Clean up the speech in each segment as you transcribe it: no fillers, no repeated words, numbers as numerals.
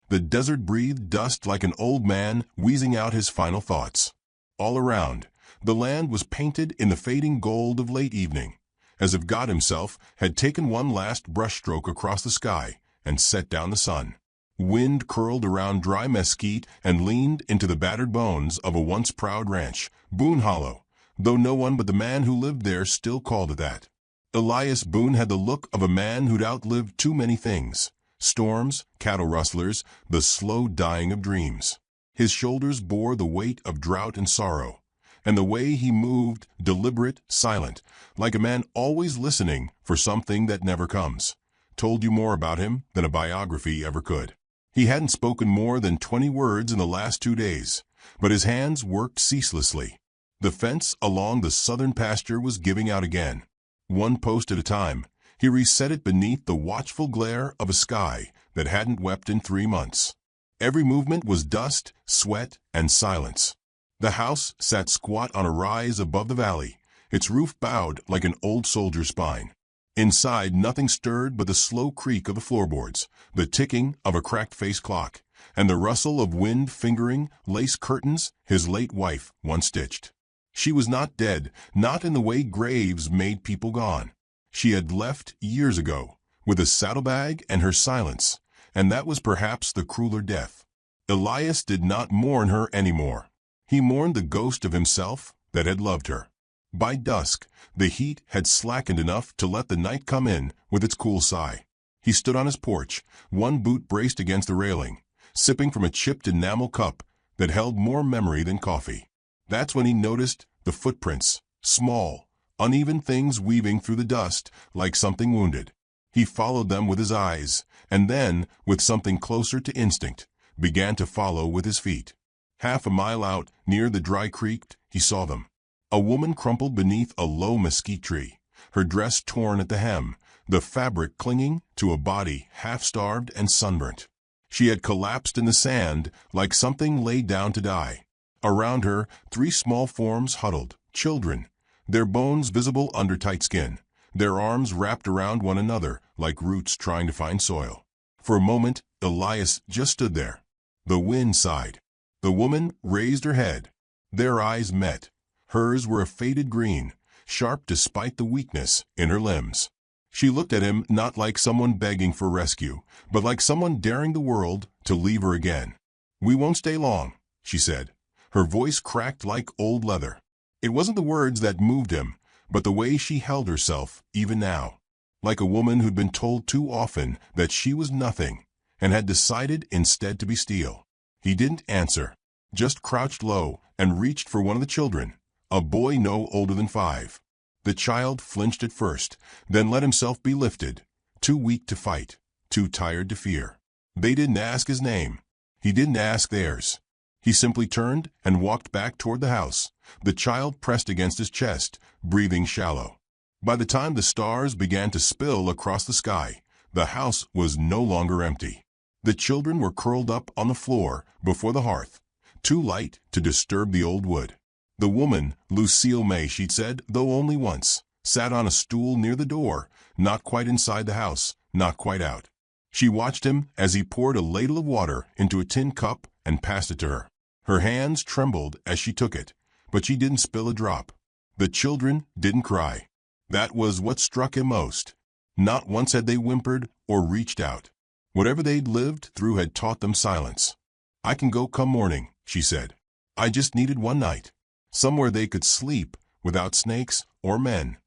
The desert breathed dust like an old man wheezing out his final thoughts. All around, the land was painted in the fading gold of late evening, as if God himself had taken one last brushstroke across the sky and set down the sun. Wind curled around dry mesquite and leaned into the battered bones of a once proud ranch, Boone Hollow, though no one but the man who lived there still called it that. Elias Boone had the look of a man who'd outlived too many things: storms, cattle rustlers, the slow dying of dreams. His shoulders bore the weight of drought and sorrow, and the way he moved, deliberate, silent, like a man always listening for something that never comes, told you more about him than a biography ever could. He hadn't spoken more than 20 words in the last 2 days, but his hands worked ceaselessly. The fence along the southern pasture was giving out again. One post at a time, he reset it beneath the watchful glare of a sky that hadn't wept in 3 months. Every movement was dust, sweat, and silence. The house sat squat on a rise above the valley, its roof bowed like an old soldier's spine. Inside, nothing stirred but the slow creak of the floorboards, the ticking of a cracked-faced clock, and the rustle of wind fingering lace curtains his late wife once stitched. She was not dead, not in the way graves made people gone. She had left years ago, with a saddlebag and her silence, and that was perhaps the crueler death. Elias did not mourn her anymore. He mourned the ghost of himself that had loved her. By dusk, the heat had slackened enough to let the night come in with its cool sigh. He stood on his porch, one boot braced against the railing, sipping from a chipped enamel cup that held more memory than coffee. That's when he noticed the footprints, small, uneven things weaving through the dust like something wounded. He followed them with his eyes, and then, with something closer to instinct, began to follow with his feet. Half a mile out, near the dry creek, he saw them. A woman crumpled beneath a low mesquite tree, her dress torn at the hem, the fabric clinging to a body half-starved and sunburnt. She had collapsed in the sand like something laid down to die. Around her, 3 small forms huddled, children, their bones visible under tight skin, their arms wrapped around one another like roots trying to find soil. For a moment, Elias just stood there. The wind sighed. The woman raised her head. Their eyes met. Hers were a faded green, sharp despite the weakness in her limbs. She looked at him not like someone begging for rescue, but like someone daring the world to leave her again. "We won't stay long," she said. Her voice cracked like old leather. It wasn't the words that moved him, but the way she held herself, even now. Like a woman who'd been told too often that she was nothing, and had decided instead to be steel. He didn't answer, just crouched low and reached for one of the children, a boy no older than 5. The child flinched at first, then let himself be lifted, too weak to fight, too tired to fear. They didn't ask his name. He didn't ask theirs. He simply turned and walked back toward the house, the child pressed against his chest, breathing shallow. By the time the stars began to spill across the sky, the house was no longer empty. The children were curled up on the floor before the hearth, too light to disturb the old wood. The woman, Lucille May, she'd said, though only once, sat on a stool near the door, not quite inside the house, not quite out. She watched him as he poured a ladle of water into a tin cup and passed it to her. Her hands trembled as she took it, but she didn't spill a drop. The children didn't cry. That was what struck him most. Not once had they whimpered or reached out. Whatever they'd lived through had taught them silence. "I can go come morning," she said. "I just needed one night. Somewhere they could sleep without snakes or men."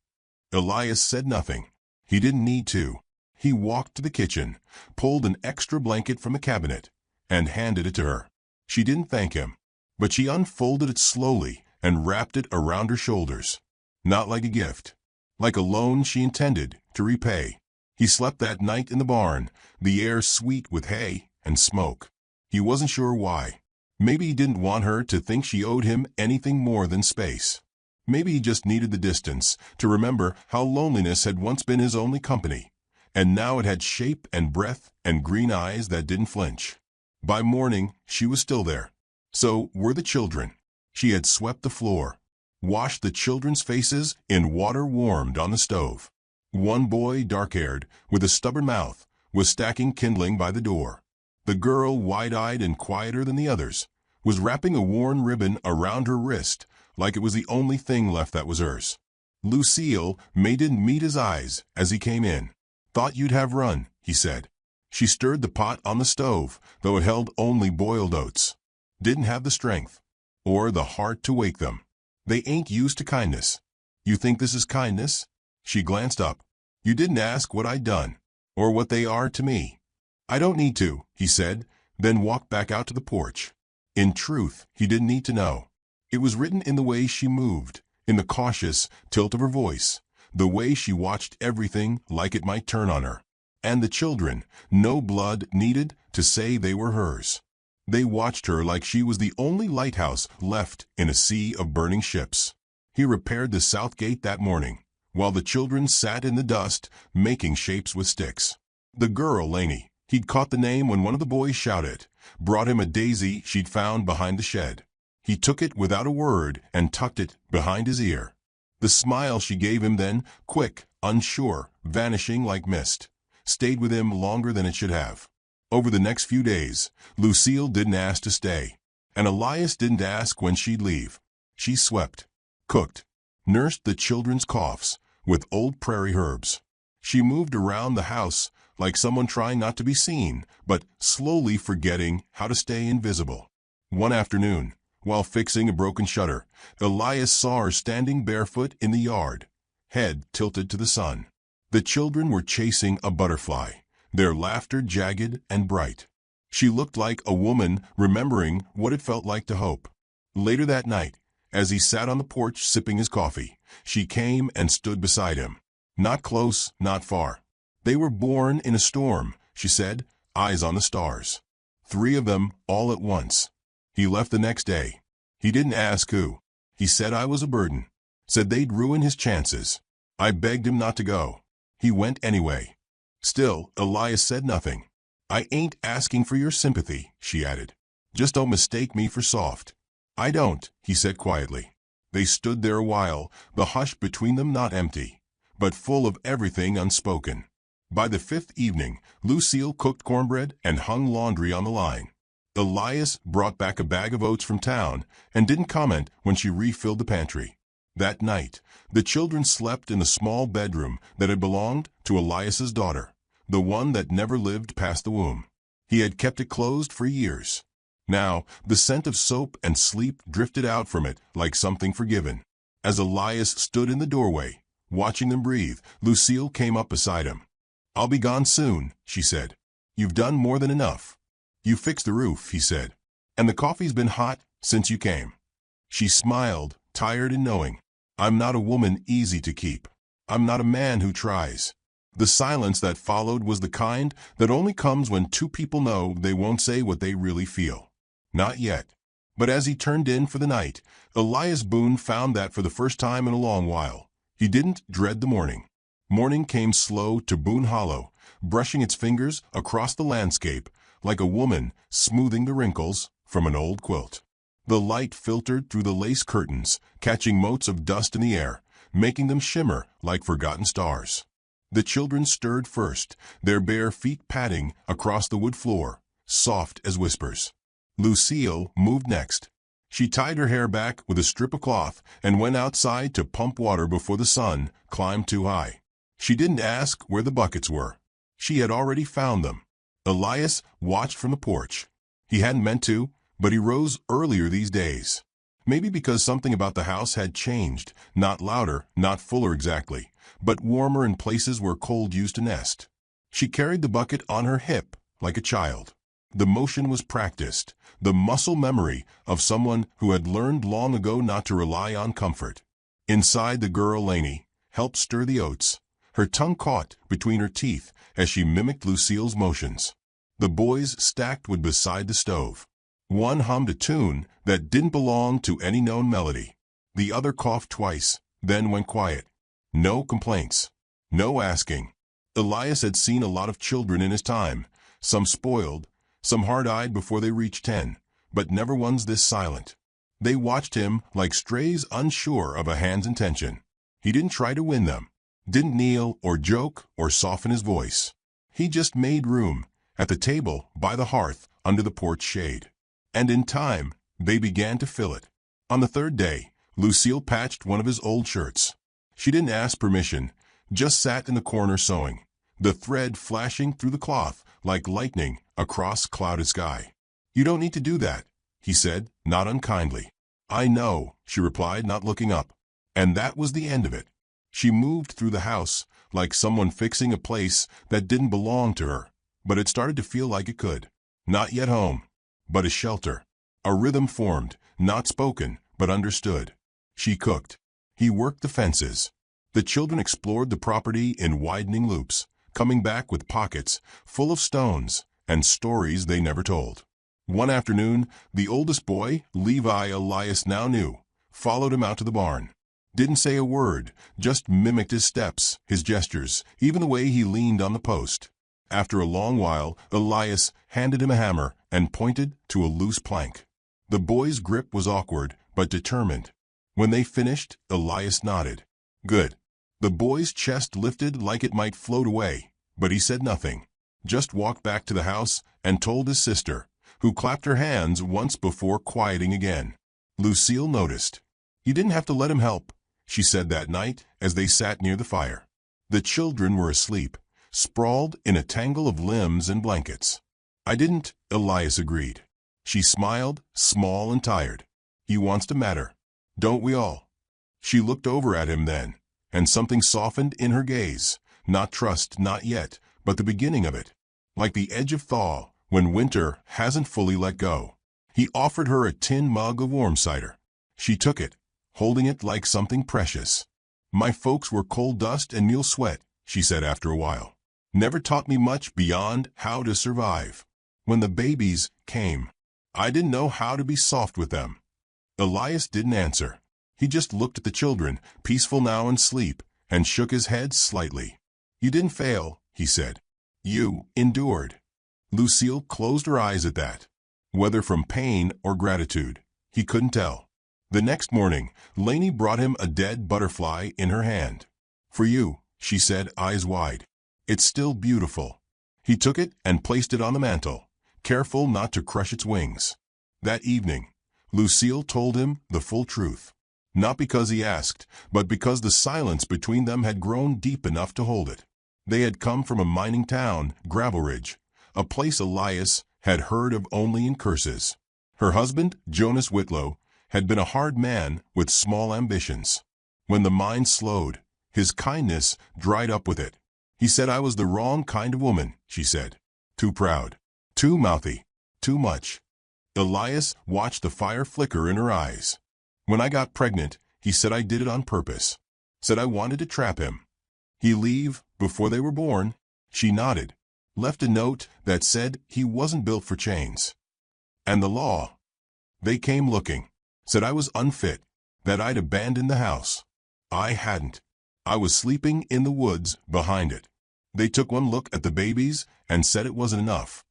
Elias said nothing. He didn't need to. He walked to the kitchen, pulled an extra blanket from the cabinet, and handed it to her. She didn't thank him, but she unfolded it slowly and wrapped it around her shoulders. Not like a gift, like a loan she intended to repay. He slept that night in the barn, the air sweet with hay and smoke. He wasn't sure why. Maybe he didn't want her to think she owed him anything more than space. Maybe he just needed the distance to remember how loneliness had once been his only company, and now it had shape and breath and green eyes that didn't flinch. By morning, she was still there. So were the children. She had swept the floor, washed the children's faces in water warmed on the stove. One boy, dark-haired, with a stubborn mouth, was stacking kindling by the door. The girl, wide-eyed and quieter than the others, was wrapping a worn ribbon around her wrist like it was the only thing left that was hers. Lucille didn't meet his eyes as he came in. "Thought you'd have run," he said. She stirred the pot on the stove, though it held only boiled oats. "Didn't have the strength or the heart to wake them. They ain't used to kindness." "You think this is kindness?" She glanced up. "You didn't ask what I'd done, or what they are to me." "I don't need to," he said, then walked back out to the porch. In truth, he didn't need to know. It was written in the way she moved, in the cautious tilt of her voice, the way she watched everything like it might turn on her. And the children, no blood needed to say they were hers. They watched her like she was the only lighthouse left in a sea of burning ships. He repaired the south gate that morning, while the children sat in the dust, making shapes with sticks. The girl, Lainey, he'd caught the name when one of the boys shouted, brought him a daisy she'd found behind the shed. He took it without a word and tucked it behind his ear. The smile she gave him then, quick, unsure, vanishing like mist, stayed with him longer than it should have. Over the next few days, Lucille didn't ask to stay, and Elias didn't ask when she'd leave. She swept, cooked, nursed the children's coughs with old prairie herbs. She moved around the house like someone trying not to be seen, but slowly forgetting how to stay invisible. One afternoon, while fixing a broken shutter, Elias saw her standing barefoot in the yard, head tilted to the sun. The children were chasing a butterfly, their laughter jagged and bright. She looked like a woman remembering what it felt like to hope. Later that night, as he sat on the porch sipping his coffee, she came and stood beside him. Not close, not far. "They were born in a storm," she said, eyes on the stars. 3 of them all at once. He left the next day. He didn't ask who. He said I was a burden. Said they'd ruin his chances. I begged him not to go. He went anyway. Still, Elias said nothing. "I ain't asking for your sympathy," she added. "Just don't mistake me for soft." "I don't," he said quietly. They stood there a while, the hush between them not empty, but full of everything unspoken. By the 5th evening, Lucille cooked cornbread and hung laundry on the line. Elias brought back a bag of oats from town and didn't comment when she refilled the pantry. That night, the children slept in the small bedroom that had belonged to Elias's daughter, the one that never lived past the womb. He had kept it closed for years. Now, the scent of soap and sleep drifted out from it like something forgiven. As Elias stood in the doorway, watching them breathe, Lucille came up beside him. "I'll be gone soon," she said. "You've done more than enough." "You fixed the roof," he said. "And the coffee's been hot since you came." She smiled, tired and knowing. "I'm not a woman easy to keep. I'm not a man who tries." The silence that followed was the kind that only comes when 2 people know they won't say what they really feel. Not yet. But as he turned in for the night, Elias Boone found that for the first time in a long while, he didn't dread the morning. Morning came slow to Boone Hollow, brushing its fingers across the landscape like a woman smoothing the wrinkles from an old quilt. The light filtered through the lace curtains, catching motes of dust in the air, making them shimmer like forgotten stars. The children stirred first, their bare feet padding across the wood floor, soft as whispers. Lucille moved next. She tied her hair back with a strip of cloth and went outside to pump water before the sun climbed too high. She didn't ask where the buckets were. She had already found them. Elias watched from the porch. He hadn't meant to, but he rose earlier these days. Maybe because something about the house had changed, not louder, not fuller exactly, but warmer in places where cold used to nest. She carried the bucket on her hip like a child. The motion was practiced, the muscle memory of someone who had learned long ago not to rely on comfort. Inside, the girl, Lainey, helped stir the oats. Her tongue caught between her teeth as she mimicked Lucille's motions. The boys stacked wood beside the stove. One hummed a tune that didn't belong to any known melody. The other coughed twice, then went quiet. No complaints. No asking. Elias had seen a lot of children in his time, some spoiled, some hard-eyed before they reached 10, but never ones this silent. They watched him like strays unsure of a hand's intention. He didn't try to win them, didn't kneel or joke or soften his voice. He just made room, at the table, by the hearth, under the porch shade. And in time, they began to fill it. On the third day, Lucille patched one of his old shirts. She didn't ask permission, just sat in the corner sewing, the thread flashing through the cloth like lightning across clouded sky. "You don't need to do that," he said, not unkindly. "I know," she replied, not looking up. And that was the end of it. She moved through the house like someone fixing a place that didn't belong to her, but it started to feel like it could. Not yet home, but a shelter. A rhythm formed, not spoken, but understood. She cooked. He worked the fences. The children explored the property in widening loops, coming back with pockets full of stones and stories they never told. One afternoon, the oldest boy, Levi Elias now knew, followed him out to the barn. Didn't say a word, just mimicked his steps, his gestures, even the way he leaned on the post. After a long while, Elias handed him a hammer and pointed to a loose plank. The boy's grip was awkward, but determined. When they finished, Elias nodded. "Good." The boy's chest lifted like it might float away, but he said nothing, just walked back to the house and told his sister, who clapped her hands once before quieting again. Lucille noticed. "You didn't have to let him help," she said that night as they sat near the fire. The children were asleep, sprawled in a tangle of limbs and blankets. "I didn't," Elias agreed. She smiled, small and tired. "He wants to matter. Don't we all?" She looked over at him then, and something softened in her gaze. Not trust, not yet, but the beginning of it. Like the edge of thaw, when winter hasn't fully let go. He offered her a tin mug of warm cider. She took it, holding it like something precious. "My folks were coal dust and mule sweat," she said after a while. "Never taught me much beyond how to survive. When the babies came, I didn't know how to be soft with them." Elias didn't answer. He just looked at the children, peaceful now in sleep, and shook his head slightly. "You didn't fail," he said. "You endured." Lucille closed her eyes at that. Whether from pain or gratitude, he couldn't tell. The next morning, Lainey brought him a dead butterfly in her hand. "For you," she said, eyes wide. "It's still beautiful." He took it and placed it on the mantel, careful not to crush its wings. That evening, Lucille told him the full truth. Not because he asked, but because the silence between them had grown deep enough to hold it. They had come from a mining town, Gravel Ridge, a place Elias had heard of only in curses. Her husband, Jonas Whitlow, had been a hard man with small ambitions. When the mine slowed, his kindness dried up with it. "He said I was the wrong kind of woman," she said. "Too proud, too mouthy, too much." Elias watched the fire flicker in her eyes. "When I got pregnant, he said I did it on purpose. Said I wanted to trap him. He leave before they were born." She nodded. "Left a note that said he wasn't built for chains. And the law. They came looking. Said I was unfit, that I'd abandoned the house. I hadn't. I was sleeping in the woods behind it. They took one look at the babies and said it wasn't enough."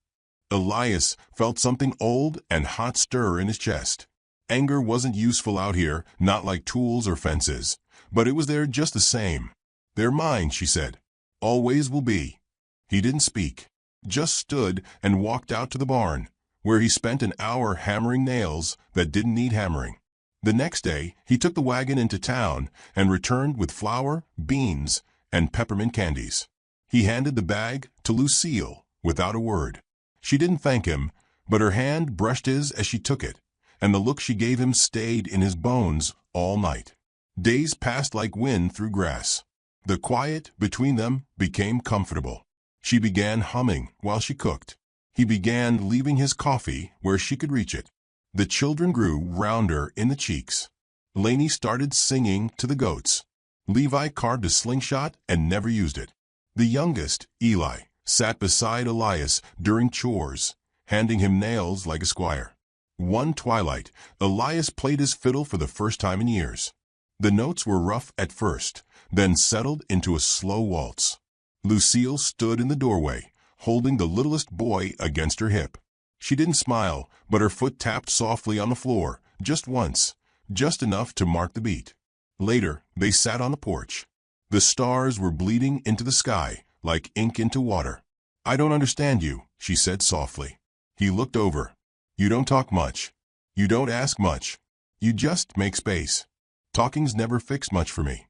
Elias felt something old and hot stir in his chest. Anger wasn't useful out here, not like tools or fences, but it was there just the same. "They're mine," she said. "Always will be." He didn't speak, just stood and walked out to the barn, where he spent an hour hammering nails that didn't need hammering. The next day, he took the wagon into town and returned with flour, beans, and peppermint candies. He handed the bag to Lucille without a word. She didn't thank him, but her hand brushed his as she took it, and the look she gave him stayed in his bones all night. Days passed like wind through grass. The quiet between them became comfortable. She began humming while she cooked. He began leaving his coffee where she could reach it. The children grew rounder in the cheeks. Lainey started singing to the goats. Levi carved a slingshot and never used it. The youngest, Eli, sat beside Elias during chores, handing him nails like a squire. One twilight, Elias played his fiddle for the first time in years. The notes were rough at first, then settled into a slow waltz. Lucille stood in the doorway, holding the littlest boy against her hip. She didn't smile, but her foot tapped softly on the floor, just once, just enough to mark the beat. Later, they sat on the porch. The stars were bleeding into the sky, like ink into water. "I don't understand you," she said softly. He looked over. You don't talk much. You don't ask much. You just make space. Talking's never fixed much for me.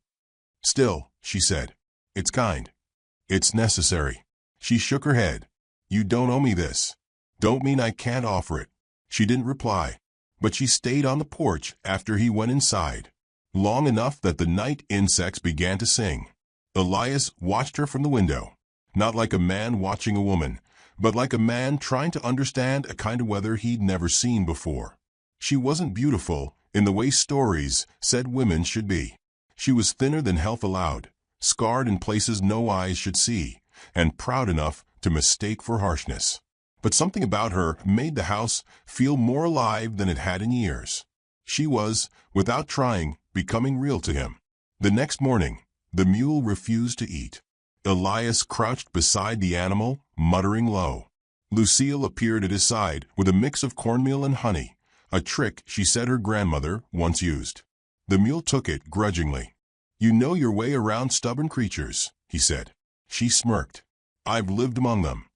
Still, she said. It's kind. It's necessary. She shook her head. You don't owe me this. Don't mean I can't offer it. She didn't reply, but she stayed on the porch after he went inside, long enough that the night insects began to sing. Elias watched her from the window, not like a man watching a woman, but like a man trying to understand a kind of weather he'd never seen before. She wasn't beautiful in the way stories said women should be. She was thinner than health allowed, scarred in places no eyes should see, and proud enough to mistake for harshness. But something about her made the house feel more alive than it had in years. She was, without trying, becoming real to him. The next morning, the mule refused to eat. Elias crouched beside the animal, muttering low. Lucille appeared at his side with a mix of cornmeal and honey, a trick she said her grandmother once used. The mule took it grudgingly. You know your way around stubborn creatures, he said. She smirked. I've lived among them.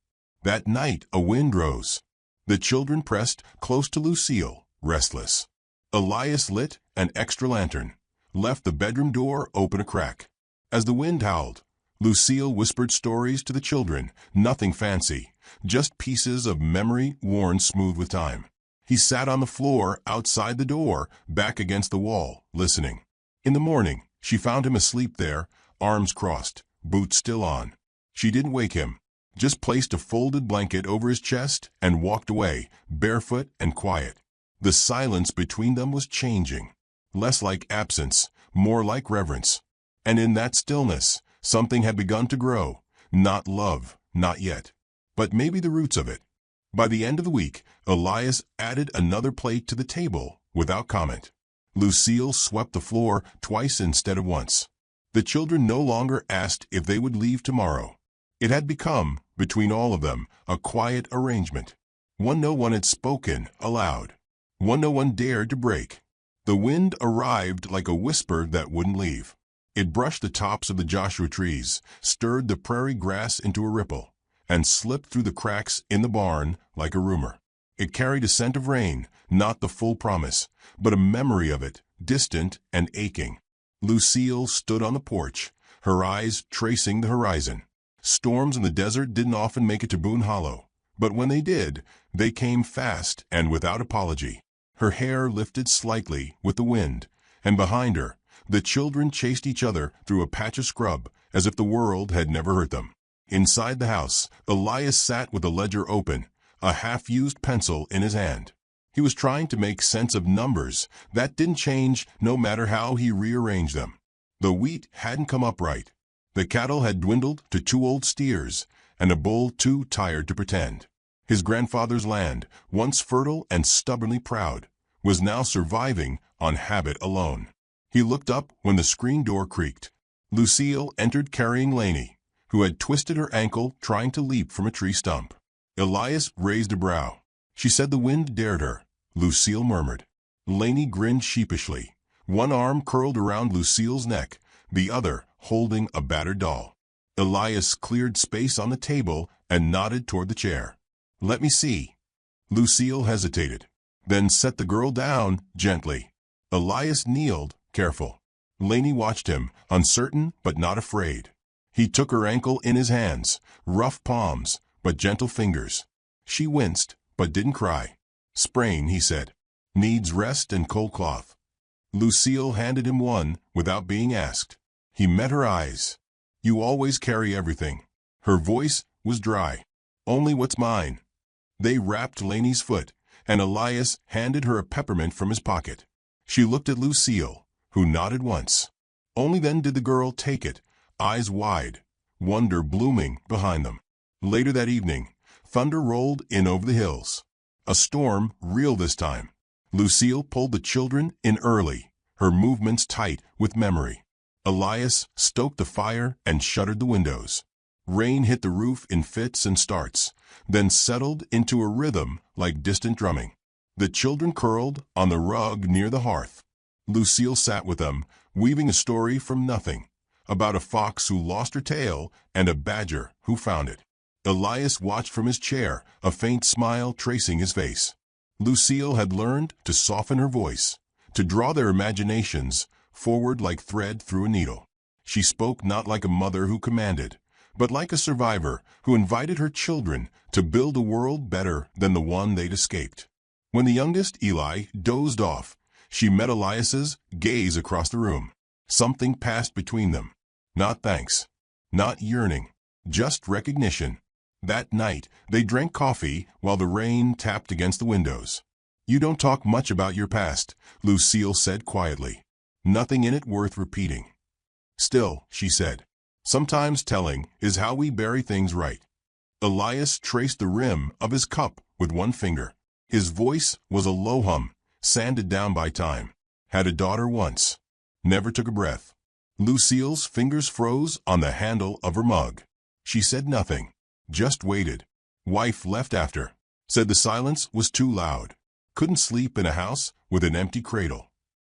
That night a wind rose. The children pressed close to Lucille, restless. Elias lit an extra lantern, left the bedroom door open a crack. As the wind howled, Lucille whispered stories to the children, nothing fancy, just pieces of memory worn smooth with time. He sat on the floor outside the door, back against the wall, listening. In the morning, she found him asleep there, arms crossed, boots still on. She didn't wake him, just placed a folded blanket over his chest and walked away, barefoot and quiet. The silence between them was changing, less like absence, more like reverence. And in that stillness, something had begun to grow, not love, not yet, but maybe the roots of it. By the end of the week, Elias added another plate to the table without comment. Lucille swept the floor twice instead of once. The children no longer asked if they would leave tomorrow. It had become, between all of them, a quiet arrangement. One no one had spoken aloud. One no one dared to break. The wind arrived like a whisper that wouldn't leave. It brushed the tops of the Joshua trees, stirred the prairie grass into a ripple, and slipped through the cracks in the barn like a rumor. It carried a scent of rain, not the full promise, but a memory of it, distant and aching. Lucille stood on the porch, her eyes tracing the horizon. Storms in the desert didn't often make it to Boone Hollow, but when they did, they came fast and without apology. Her hair lifted slightly with the wind, and behind her, the children chased each other through a patch of scrub as if the world had never hurt them. Inside the house, Elias sat with the ledger open, a half-used pencil in his hand. He was trying to make sense of numbers that didn't change no matter how he rearranged them. The wheat hadn't come up right. The cattle had dwindled to 2 old steers, and a bull too tired to pretend. His grandfather's land, once fertile and stubbornly proud, was now surviving on habit alone. He looked up when the screen door creaked. Lucille entered carrying Laney, who had twisted her ankle trying to leap from a tree stump. Elias raised a brow. She said the wind dared her, Lucille murmured. Laney grinned sheepishly, one arm curled around Lucille's neck, the other holding a battered doll. Elias cleared space on the table and nodded toward the chair. Let me see. Lucille hesitated, then set the girl down gently. Elias kneeled, careful. Laney watched him, uncertain but not afraid. He took her ankle in his hands, rough palms, but gentle fingers. She winced, but didn't cry. Sprain, he said. Needs rest and cold cloth. Lucille handed him one without being asked. He met her eyes. You always carry everything. Her voice was dry. Only what's mine. They wrapped Laney's foot, and Elias handed her a peppermint from his pocket. She looked at Lucille, who nodded once. Only then did the girl take it, eyes wide, wonder blooming behind them. Later that evening, thunder rolled in over the hills. A storm, real this time. Lucille pulled the children in early, her movements tight with memory. Elias stoked the fire and shuttered the windows. Rain hit the roof in fits and starts, then settled into a rhythm like distant drumming. The children curled on the rug near the hearth. Lucille sat with them, weaving a story from nothing, about a fox who lost her tail and a badger who found it. Elias watched from his chair, a faint smile tracing his face. Lucille had learned to soften her voice, to draw their imaginations forward like thread through a needle. She spoke not like a mother who commanded, but like a survivor who invited her children to build a world better than the one they'd escaped. When the youngest, Eli, dozed off, she met Elias's gaze across the room. Something passed between them. Not thanks. Not yearning. Just recognition. That night, they drank coffee while the rain tapped against the windows. "You don't talk much about your past," Lucille said quietly. "Nothing in it worth repeating." "Still," she said, "sometimes telling is how we bury things right." Elias traced the rim of his cup with one finger. His voice was a low hum, sanded down by time. "Had a daughter once. Never took a breath." Lucille's fingers froze on the handle of her mug. She said nothing, just waited. "Wife left after. Said the silence was too loud. Couldn't sleep in a house with an empty cradle."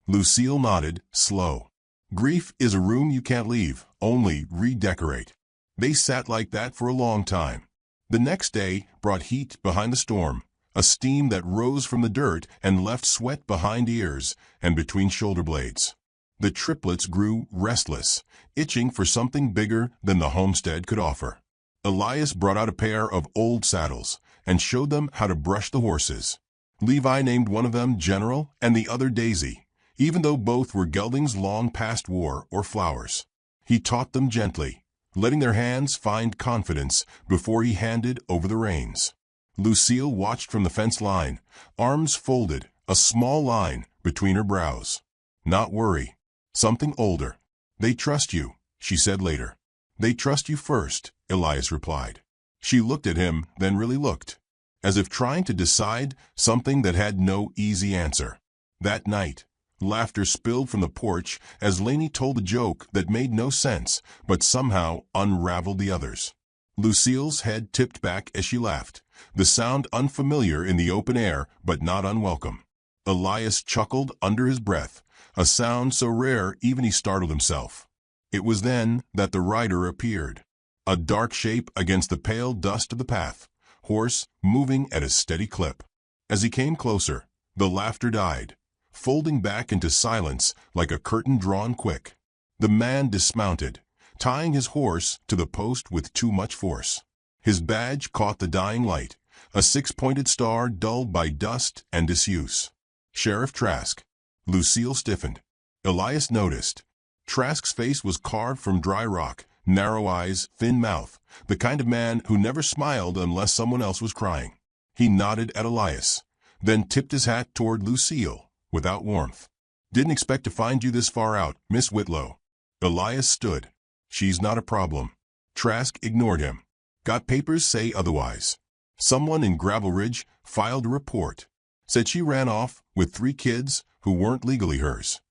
Lucille nodded, slow. "Grief is a room you can't leave, only redecorate." They sat like that for a long time. The next day brought heat behind the storm, a steam that rose from the dirt and left sweat behind ears and between shoulder blades. The triplets grew restless, itching for something bigger than the homestead could offer. Elias brought out a pair of old saddles and showed them how to brush the horses. Levi named one of them General and the other Daisy, even though both were geldings long past war or flowers. He taught them gently, letting their hands find confidence before he handed over the reins. Lucille watched from the fence line, arms folded, a small line between her brows. "Not worry. Something older. They trust you," she said later. "They trust you first," Elias replied. She looked at him, then really looked, as if trying to decide something that had no easy answer. That night, laughter spilled from the porch as Lainey told a joke that made no sense, but somehow unraveled the others. Lucille's head tipped back as she laughed, the sound unfamiliar in the open air, but not unwelcome. Elias chuckled under his breath, a sound so rare even he startled himself. It was then that the rider appeared, a dark shape against the pale dust of the path, horse moving at a steady clip. As he came closer, the laughter died, folding back into silence like a curtain drawn quick. The man dismounted, tying his horse to the post with too much force. His badge caught the dying light, a six-pointed star dulled by dust and disuse. "Sheriff Trask." Lucille stiffened. Elias noticed. Trask's face was carved from dry rock, narrow eyes, thin mouth, the kind of man who never smiled unless someone else was crying. He nodded at Elias, then tipped his hat toward Lucille, without warmth. "Didn't expect to find you this far out, Miss Whitlow." Elias stood. "She's not a problem." Trask ignored him. "Got papers say otherwise. Someone in Gravel Ridge filed a report. Said she ran off with 3 kids who weren't legally hers."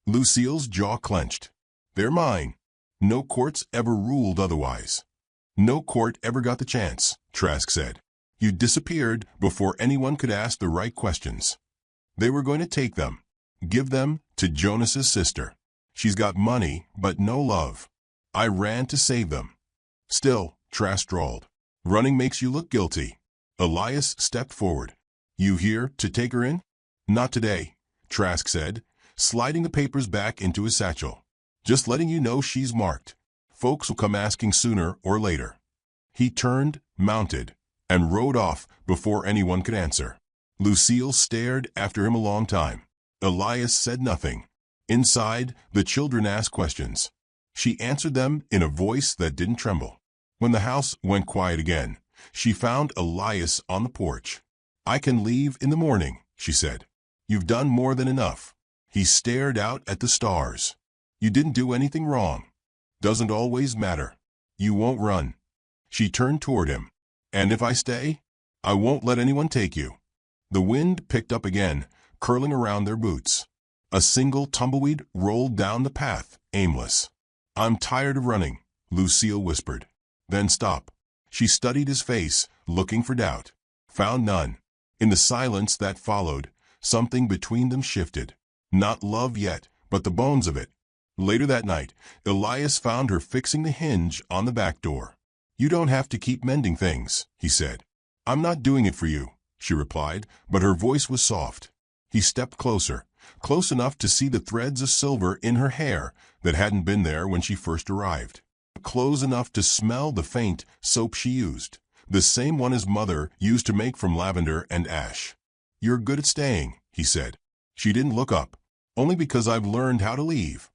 Lucille's jaw clenched. "They're mine. No court's ever ruled otherwise." "No court ever got the chance," Trask said. "You disappeared before anyone could ask the right questions. They were going to take them, give them to Jonas's sister. She's got money, but no love. I ran to save them." "Still," Trask drawled, "running makes you look guilty." Elias stepped forward. "You here to take her in?" "Not today," Trask said, sliding the papers back into his satchel. "Just letting you know she's marked. Folks will come asking sooner or later." He turned, mounted, and rode off before anyone could answer. Lucille stared after him a long time. Elias said nothing. Inside, the children asked questions. She answered them in a voice that didn't tremble. When the house went quiet again, she found Elias on the porch. "I can leave in the morning," she said. "You've done more than enough." He stared out at the stars. "You didn't do anything wrong. Doesn't always matter. You won't run." She turned toward him. "And if I stay, I won't let anyone take you." The wind picked up again, curling around their boots. A single tumbleweed rolled down the path, aimless. "I'm tired of running," Lucille whispered. "Then stop." She studied his face, looking for doubt. Found none. In the silence that followed, something between them shifted. Not love yet, but the bones of it. Later that night, Elias found her fixing the hinge on the back door. "You don't have to keep mending things," he said. "I'm not doing it for you," she replied, but her voice was soft. He stepped closer, close enough to see the threads of silver in her hair that hadn't been there when she first arrived. Close enough to smell the faint soap she used, the same one his mother used to make from lavender and ash. "You're good at staying," he said. She didn't look up. "Only because I've learned how to leave."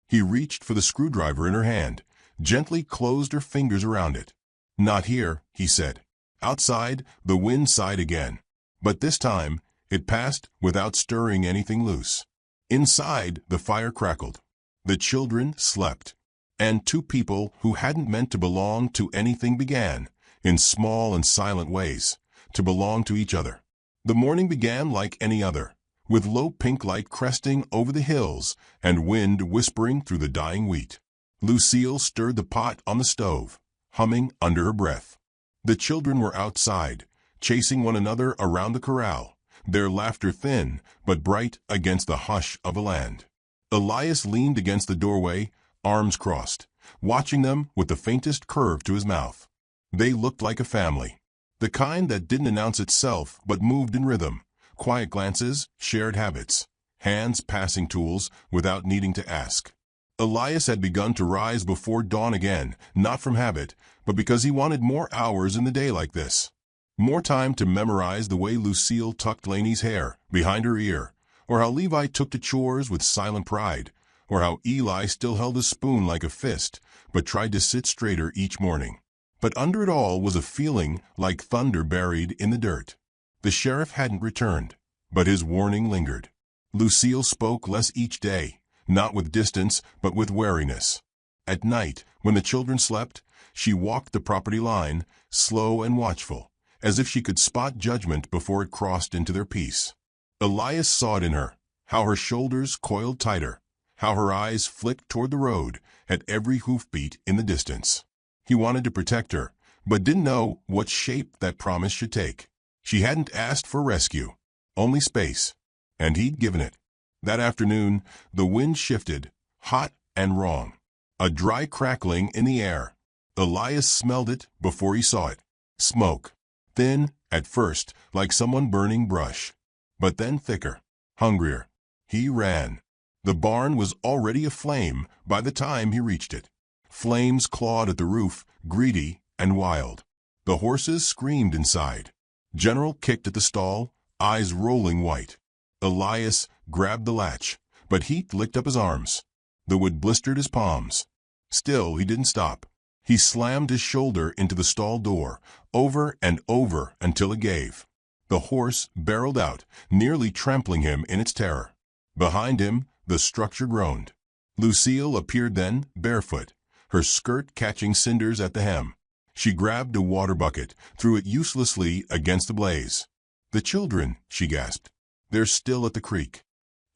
He reached for the screwdriver in her hand, gently closed her fingers around it. "Not here," he said. Outside, the wind sighed again. But this time, it passed without stirring anything loose. Inside, the fire crackled. The children slept. And two people who hadn't meant to belong to anything began, in small and silent ways, to belong to each other. The morning began like any other, with low pink light cresting over the hills and wind whispering through the dying wheat. Lucille stirred the pot on the stove, humming under her breath. The children were outside, chasing one another around the corral, their laughter thin but bright against the hush of the land. Elias leaned against the doorway, arms crossed, watching them with the faintest curve to his mouth. They looked like a family, the kind that didn't announce itself but moved in rhythm, quiet glances, shared habits, hands passing tools without needing to ask. Elias had begun to rise before dawn again, not from habit, but because he wanted more hours in the day like this. More time to memorize the way Lucille tucked Lainey's hair behind her ear, or how Levi took to chores with silent pride, or how Eli still held a spoon like a fist, but tried to sit straighter each morning. But under it all was a feeling like thunder buried in the dirt. The sheriff hadn't returned, but his warning lingered. Lucille spoke less each day, not with distance, but with wariness. At night, when the children slept, she walked the property line, slow and watchful, as if she could spot judgment before it crossed into their peace. Elias saw it in her, how her shoulders coiled tighter, how her eyes flicked toward the road at every hoofbeat in the distance. He wanted to protect her, but didn't know what shape that promise should take. She hadn't asked for rescue, only space, and he'd given it. That afternoon, the wind shifted, hot and wrong. A dry crackling in the air. Elias smelled it before he saw it. Smoke. Thin, at first, like someone burning brush. But then thicker, hungrier. He ran. The barn was already aflame by the time he reached it. Flames clawed at the roof, greedy and wild. The horses screamed inside. General kicked at the stall, eyes rolling white. Elias grabbed the latch, but heat licked up his arms. The wood blistered his palms. Still, he didn't stop. He slammed his shoulder into the stall door, over and over until it gave. The horse barreled out, nearly trampling him in its terror. Behind him, the structure groaned. Lucille appeared then, barefoot, her skirt catching cinders at the hem. She grabbed a water bucket, threw it uselessly against the blaze. "The children," she gasped. "They're still at the creek."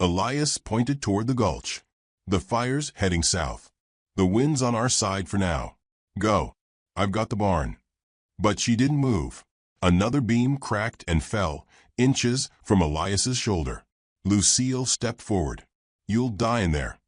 Elias pointed toward the gulch. "The fire's heading south. The wind's on our side for now. Go. I've got the barn." But she didn't move. Another beam cracked and fell, inches from Elias's shoulder. Lucille stepped forward. "You'll die in there.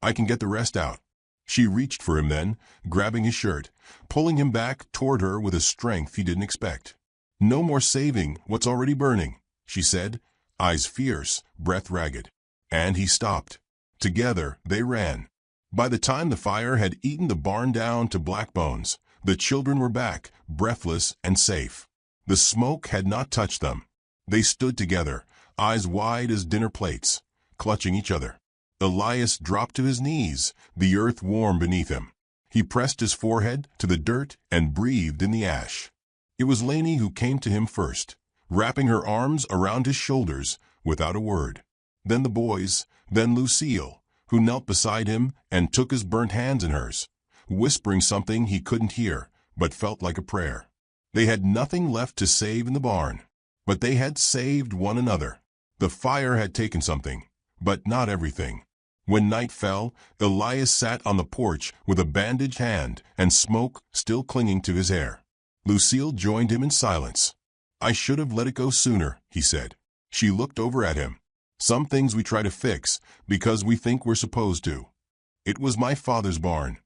I can get the rest out." She reached for him then, grabbing his shirt, pulling him back toward her with a strength he didn't expect. "No more saving what's already burning," she said, eyes fierce, breath ragged. And he stopped. Together they ran. By the time the fire had eaten the barn down to black bones, the children were back, breathless and safe. The smoke had not touched them. They stood together, eyes wide as dinner plates, clutching each other. Elias dropped to his knees, the earth warm beneath him. He pressed his forehead to the dirt and breathed in the ash. It was Lainey who came to him first, wrapping her arms around his shoulders without a word. Then the boys, then Lucille, who knelt beside him and took his burnt hands in hers, whispering something he couldn't hear, but felt like a prayer. They had nothing left to save in the barn, but they had saved one another. The fire had taken something, but not everything. When night fell, Elias sat on the porch with a bandaged hand and smoke still clinging to his hair. Lucille joined him in silence. "I should have let it go sooner," he said. She looked over at him. "Some things we try to fix because we think we're supposed to. It was my father's barn."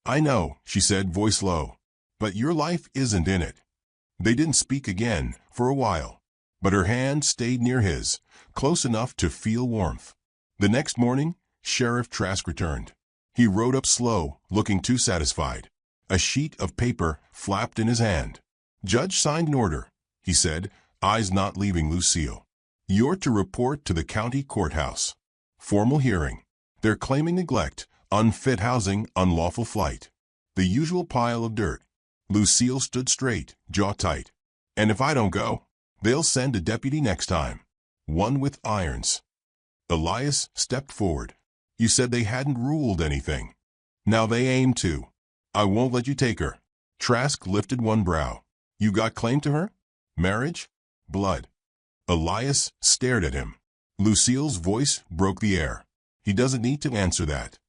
"I know," she said, voice low. But your life isn't in it. They didn't speak again for a while, but her hand stayed near his, close enough to feel warmth. The next morning, Sheriff Trask returned. He rode up slow, looking too satisfied. A sheet of paper flapped in his hand. "Judge signed an order," he said, eyes not leaving Lucille. "You're to report to the county courthouse. Formal hearing. They're claiming neglect, unfit housing, unlawful flight. The usual pile of dirt." Lucille stood straight, jaw tight. "And if I don't go, they'll send a deputy next time. One with irons." Elias stepped forward. "You said they hadn't ruled anything. Now they aim to. I won't let you take her." Trask lifted one brow. "You got claim to her? Marriage? Blood?" Elias stared at him. Lucille's voice broke the air. "He doesn't need to answer that."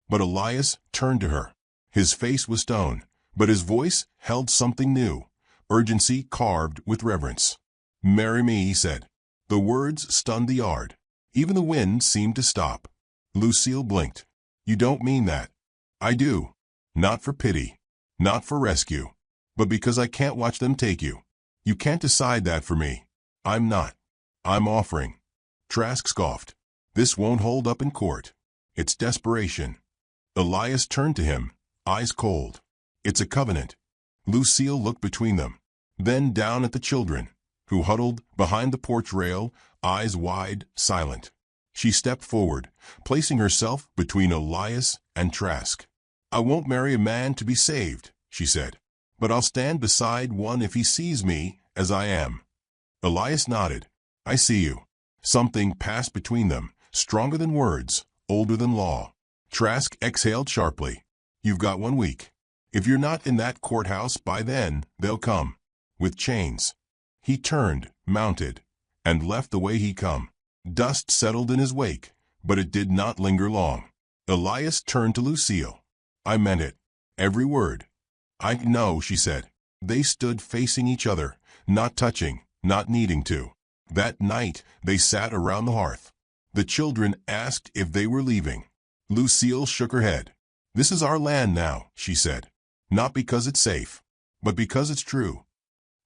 But Elias turned to her. His face was stone, but his voice held something new, urgency carved with reverence. "Marry me," he said. The words stunned the yard. Even the wind seemed to stop. Lucille blinked. "You don't mean that." "I do. Not for pity. Not for rescue. But because I can't watch them take you. You can't decide that for me. I'm not. I'm offering." Trask scoffed. "This won't hold up in court. It's desperation." Elias turned to him, eyes cold. "It's a covenant." Lucille looked between them, then down at the children, who huddled behind the porch rail, eyes wide, silent. She stepped forward, placing herself between Elias and Trask. "I won't marry a man to be saved," she said, "but I'll stand beside one if he sees me as I am." Elias nodded. "I see you." Something passed between them, stronger than words, older than law. Trask exhaled sharply. "You've got 1 week. If you're not in that courthouse by then, they'll come. With chains." He turned, mounted, and left the way he come. Dust settled in his wake, but it did not linger long. Elias turned to Lucille. "I meant it. Every word." "I know," she said. They stood facing each other, not touching, not needing to. That night, they sat around the hearth. The children asked if they were leaving. Lucille shook her head. "This is our land now," she said. "Not because it's safe, but because it's true."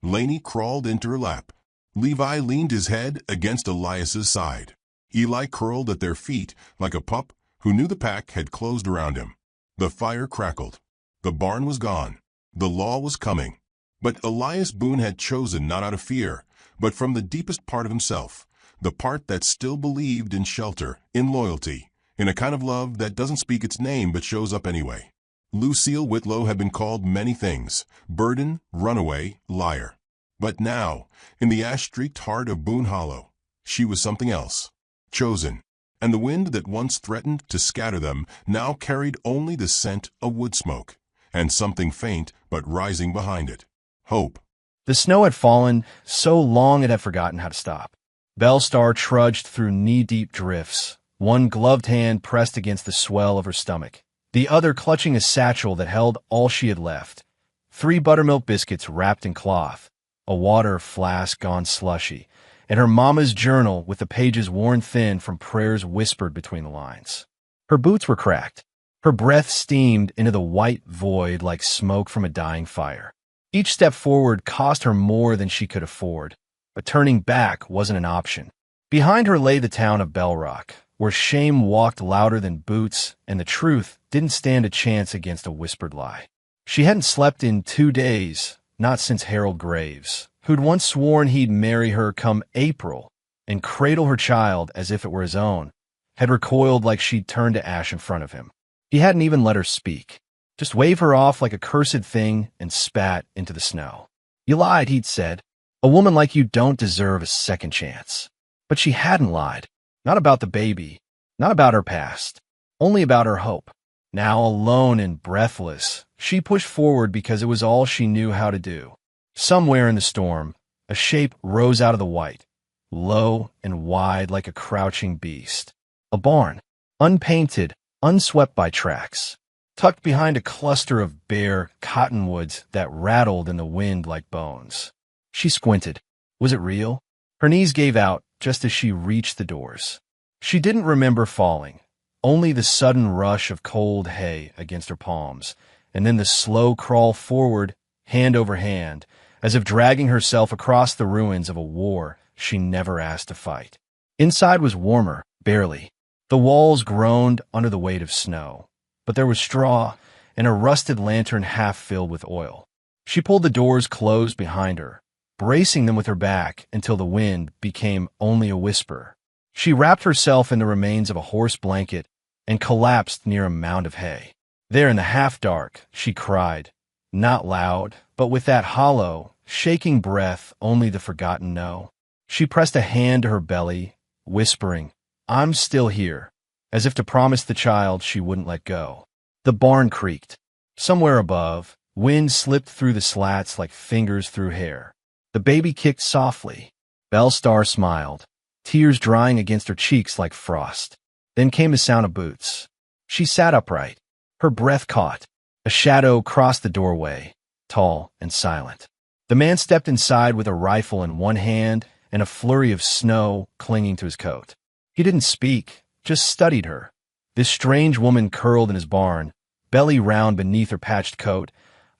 Laney crawled into her lap. Levi leaned his head against Elias's side. Eli curled at their feet like a pup who knew the pack had closed around him. The fire crackled. The barn was gone. The law was coming. But Elias Boone had chosen not out of fear, but from the deepest part of himself, the part that still believed in shelter, in loyalty, in a kind of love that doesn't speak its name but shows up anyway. Lucille Whitlow had been called many things: burden, runaway, liar. But now, in the ash-streaked heart of Boone Hollow, she was something else. Chosen. And the wind that once threatened to scatter them now carried only the scent of wood smoke, and something faint but rising behind it. Hope. The snow had fallen so long it had forgotten how to stop. Bellstar trudged through knee-deep drifts, one gloved hand pressed against the swell of her stomach, the other clutching a satchel that held all she had left. 3 buttermilk biscuits wrapped in cloth, a water flask gone slushy, and her mama's journal with the pages worn thin from prayers whispered between the lines. Her boots were cracked. Her breath steamed into the white void like smoke from a dying fire. Each step forward cost her more than she could afford, but turning back wasn't an option. Behind her lay the town of Bell Rock, where shame walked louder than boots and the truth didn't stand a chance against a whispered lie. She hadn't slept in 2 days, not since Harold Graves, who'd once sworn he'd marry her come April and cradle her child as if it were his own, had recoiled like she'd turned to ash in front of him. He hadn't even let her speak, just wave her off like a cursed thing and spat into the snow. "You lied," he'd said. "A woman like you don't deserve a second chance." But she hadn't lied. Not about the baby, not about her past, only about her hope. Now, alone and breathless, she pushed forward because it was all she knew how to do. Somewhere in the storm, a shape rose out of the white, low and wide like a crouching beast. A barn, unpainted, unswept by tracks, tucked behind a cluster of bare cottonwoods that rattled in the wind like bones. She squinted. Was it real? Her knees gave out just as she reached the doors. She didn't remember falling, only the sudden rush of cold hay against her palms, and then the slow crawl forward hand over hand, as if dragging herself across the ruins of a war she never asked to fight. Inside was warmer, barely. The walls groaned under the weight of snow, but there was straw and a rusted lantern half filled with oil. She pulled the doors closed behind her, bracing them with her back until the wind became only a whisper. She wrapped herself in the remains of a horse blanket and collapsed near a mound of hay. There in the half-dark, she cried, not loud, but with that hollow, shaking breath only the forgotten know. She pressed a hand to her belly, whispering, I'm still here, as if to promise the child she wouldn't let go. The barn creaked. Somewhere above, wind slipped through the slats like fingers through hair. The baby kicked softly. Bellstar smiled, tears drying against her cheeks like frost. Then came the sound of boots. She sat upright. Her breath caught. A shadow crossed the doorway, tall and silent. The man stepped inside with a rifle in one hand and a flurry of snow clinging to his coat. He didn't speak, just studied her. This strange woman curled in his barn, belly round beneath her patched coat,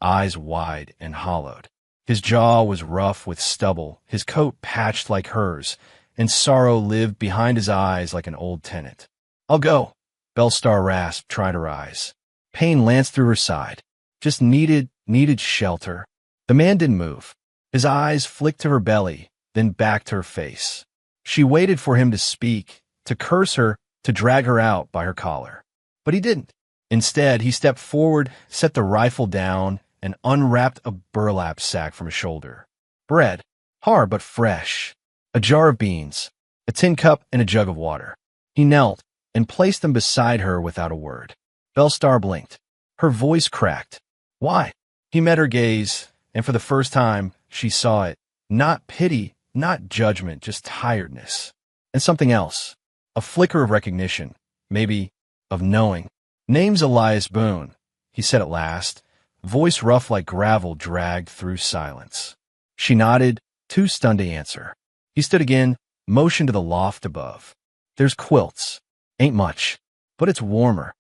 eyes wide and hollowed. His jaw was rough with stubble, his coat patched like hers, and sorrow lived behind his eyes like an old tenant. I'll go, Bellstar rasped, trying to rise. Pain lanced through her side. Just needed shelter. The man didn't move. His eyes flicked to her belly, then back to her face. She waited for him to speak, to curse her, to drag her out by her collar. But he didn't. Instead, he stepped forward, set the rifle down, and unwrapped a burlap sack from his shoulder. Bread, hard but fresh, a jar of beans, a tin cup, and a jug of water. He knelt and placed them beside her without a word. Bellstar blinked. Her voice cracked. Why? He met her gaze, and for the first time, she saw it. Not pity, not judgment, just tiredness. And something else. A flicker of recognition, maybe of knowing. Name's Elias Boone, he said at last, voice rough like gravel dragged through silence. She nodded, too stunned to answer. He stood again, motioned to the loft above. There's quilts. Ain't much, but it's warmer.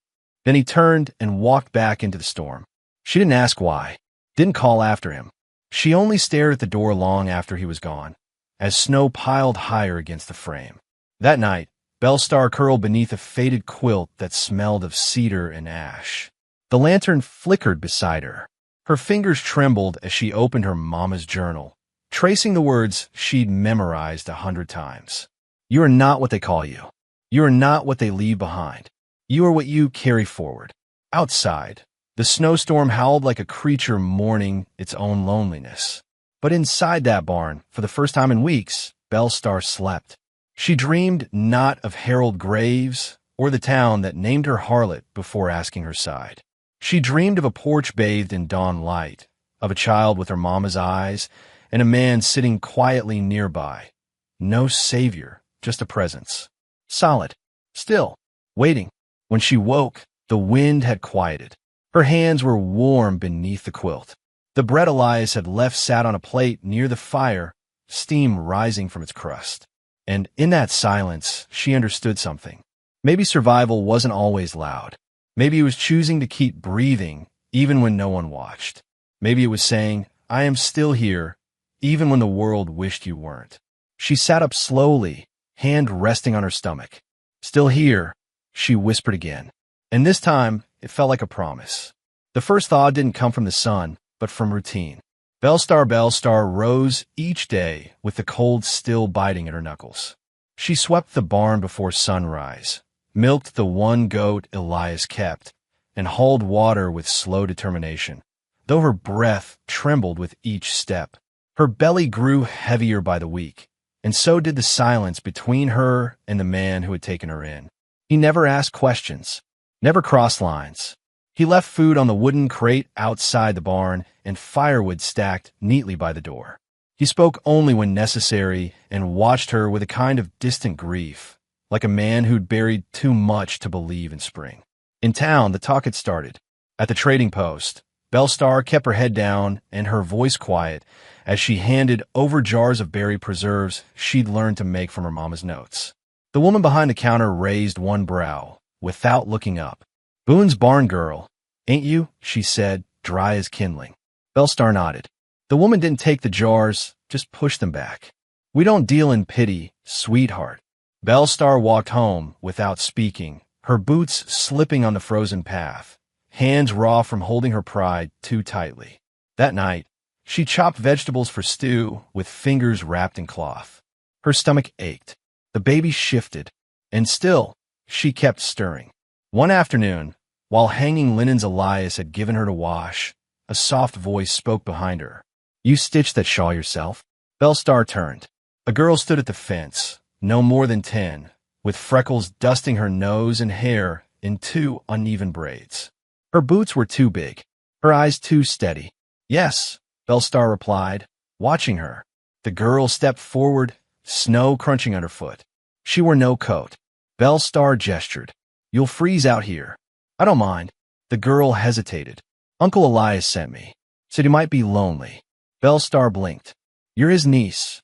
Then he turned and walked back into the storm. She didn't ask why, didn't call after him. She only stared at the door long after he was gone, as snow piled higher against the frame. That night, Bellstar curled beneath a faded quilt that smelled of cedar and ash. The lantern flickered beside her. Her fingers trembled as she opened her mama's journal, tracing the words she'd memorized 100 times. You are not what they call you. You are not what they leave behind. You are what you carry forward. Outside, the snowstorm howled like a creature mourning its own loneliness. But inside that barn, for the first time in weeks, Bellstar slept. She dreamed not of Harold Graves or the town that named her harlot before asking her side. She dreamed of a porch bathed in dawn light, of a child with her mama's eyes, and a man sitting quietly nearby. No savior, just a presence. Solid, still, waiting. When she woke, the wind had quieted. Her hands were warm beneath the quilt. The bread Elias had left sat on a plate near the fire, steam rising from its crust. And in that silence, she understood something. Maybe survival wasn't always loud. Maybe it was choosing to keep breathing, even when no one watched. Maybe it was saying, I am still here, even when the world wished you weren't. She sat up slowly, hand resting on her stomach. Still here, she whispered again. And this time, it felt like a promise. The first thought didn't come from the sun, but from routine. Bellstar rose each day with the cold still biting at her knuckles. She swept the barn before sunrise, milked the one goat Elias kept, and hauled water with slow determination, though her breath trembled with each step. Her belly grew heavier by the week, and so did the silence between her and the man who had taken her in. He never asked questions, never crossed lines. He left food on the wooden crate outside the barn and firewood stacked neatly by the door. He spoke only when necessary and watched her with a kind of distant grief, like a man who'd buried too much to believe in spring. In town, the talk had started. At the trading post, Bellstar kept her head down and her voice quiet as she handed over jars of berry preserves she'd learned to make from her mama's notes. The woman behind the counter raised one brow, without looking up. Boone's barn girl, ain't you? She said, dry as kindling. Bellstar nodded. The woman didn't take the jars, just pushed them back. We don't deal in pity, sweetheart. Bellstar walked home without speaking, her boots slipping on the frozen path, hands raw from holding her pride too tightly. That night, she chopped vegetables for stew with fingers wrapped in cloth. Her stomach ached. The baby shifted, and still, she kept stirring. One afternoon, while hanging linens Elias had given her to wash, a soft voice spoke behind her. You stitched that shawl yourself? Bellstar turned. A girl stood at the fence, no more than 10, with freckles dusting her nose and hair in 2 uneven braids. Her boots were too big, her eyes too steady. Yes, Bellstar replied, watching her. The girl stepped forward, snow crunching underfoot. She wore no coat. Bellstar gestured. You'll freeze out here. I don't mind. The girl hesitated. Uncle Elias sent me. Said you might be lonely. Bellstar blinked. You're his niece.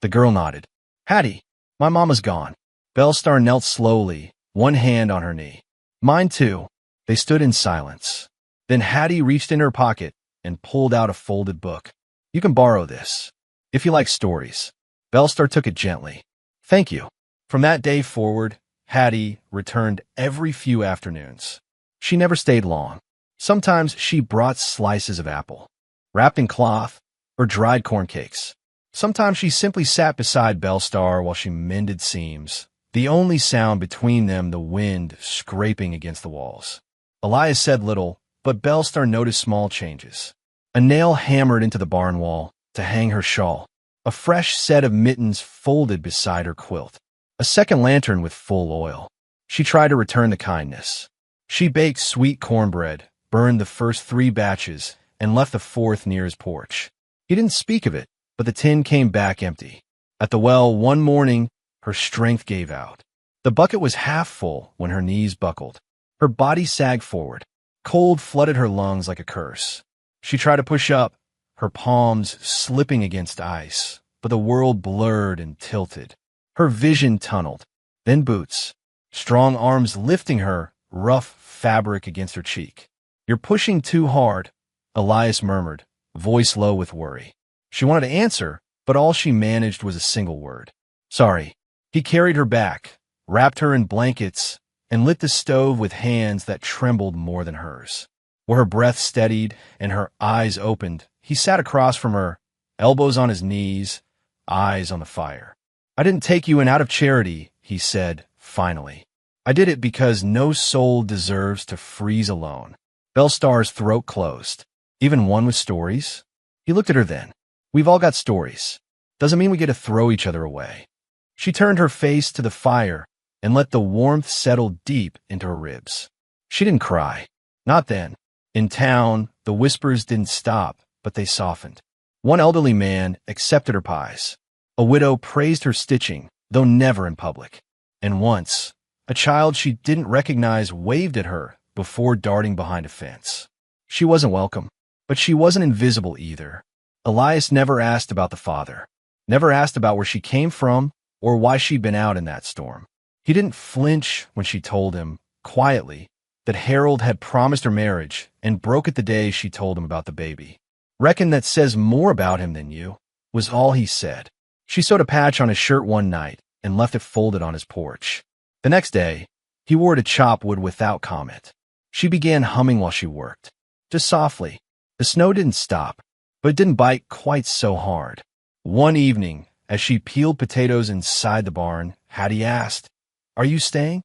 The girl nodded. Hattie, my mama's gone. Bellstar knelt slowly, one hand on her knee. Mine too. They stood in silence. Then Hattie reached in her pocket and pulled out a folded book. You can borrow this, if you like stories. Bellstar took it gently. Thank you. From that day forward, Hattie returned every few afternoons. She never stayed long. Sometimes she brought slices of apple, wrapped in cloth, or dried corn cakes. Sometimes she simply sat beside Bellstar while she mended seams, the only sound between them the wind scraping against the walls. Elias said little, but Bellstar noticed small changes. A nail hammered into the barn wall to hang her shawl. A fresh set of mittens folded beside her quilt. A second lantern with full oil. She tried to return the kindness. She baked sweet cornbread, burned the first 3 batches, and left the 4th near his porch. He didn't speak of it, but the tin came back empty. At the well one morning, her strength gave out. The bucket was half full when her knees buckled. Her body sagged forward. Cold flooded her lungs like a curse. She tried to push up, her palms slipping against ice, but the world blurred and tilted. Her vision tunneled. Then boots. Strong arms lifting her, rough fabric against her cheek. You're pushing too hard, Elias murmured, voice low with worry. She wanted to answer, but all she managed was a single word. Sorry. He carried her back, wrapped her in blankets, and lit the stove with hands that trembled more than hers. Where her breath steadied and her eyes opened, he sat across from her, elbows on his knees, eyes on the fire. I didn't take you in out of charity, he said, finally. I did it because no soul deserves to freeze alone. Bellstar's throat closed. Even one with stories? He looked at her then. We've all got stories. Doesn't mean we get to throw each other away. She turned her face to the fire and let the warmth settle deep into her ribs. She didn't cry. Not then. In town, the whispers didn't stop, but they softened. One elderly man accepted her pies. A widow praised her stitching, though never in public. And once, a child she didn't recognize waved at her before darting behind a fence. She wasn't welcome, but she wasn't invisible either. Elias never asked about the father, never asked about where she came from or why she'd been out in that storm. He didn't flinch when she told him, quietly, that Harold had promised her marriage and broke it the day she told him about the baby. Reckon that says more about him than you, was all he said. She sewed a patch on his shirt one night and left it folded on his porch. The next day, he wore it to chop wood without comment. She began humming while she worked, just softly. The snow didn't stop, but it didn't bite quite so hard. One evening, as she peeled potatoes inside the barn, Hattie asked, Are you staying?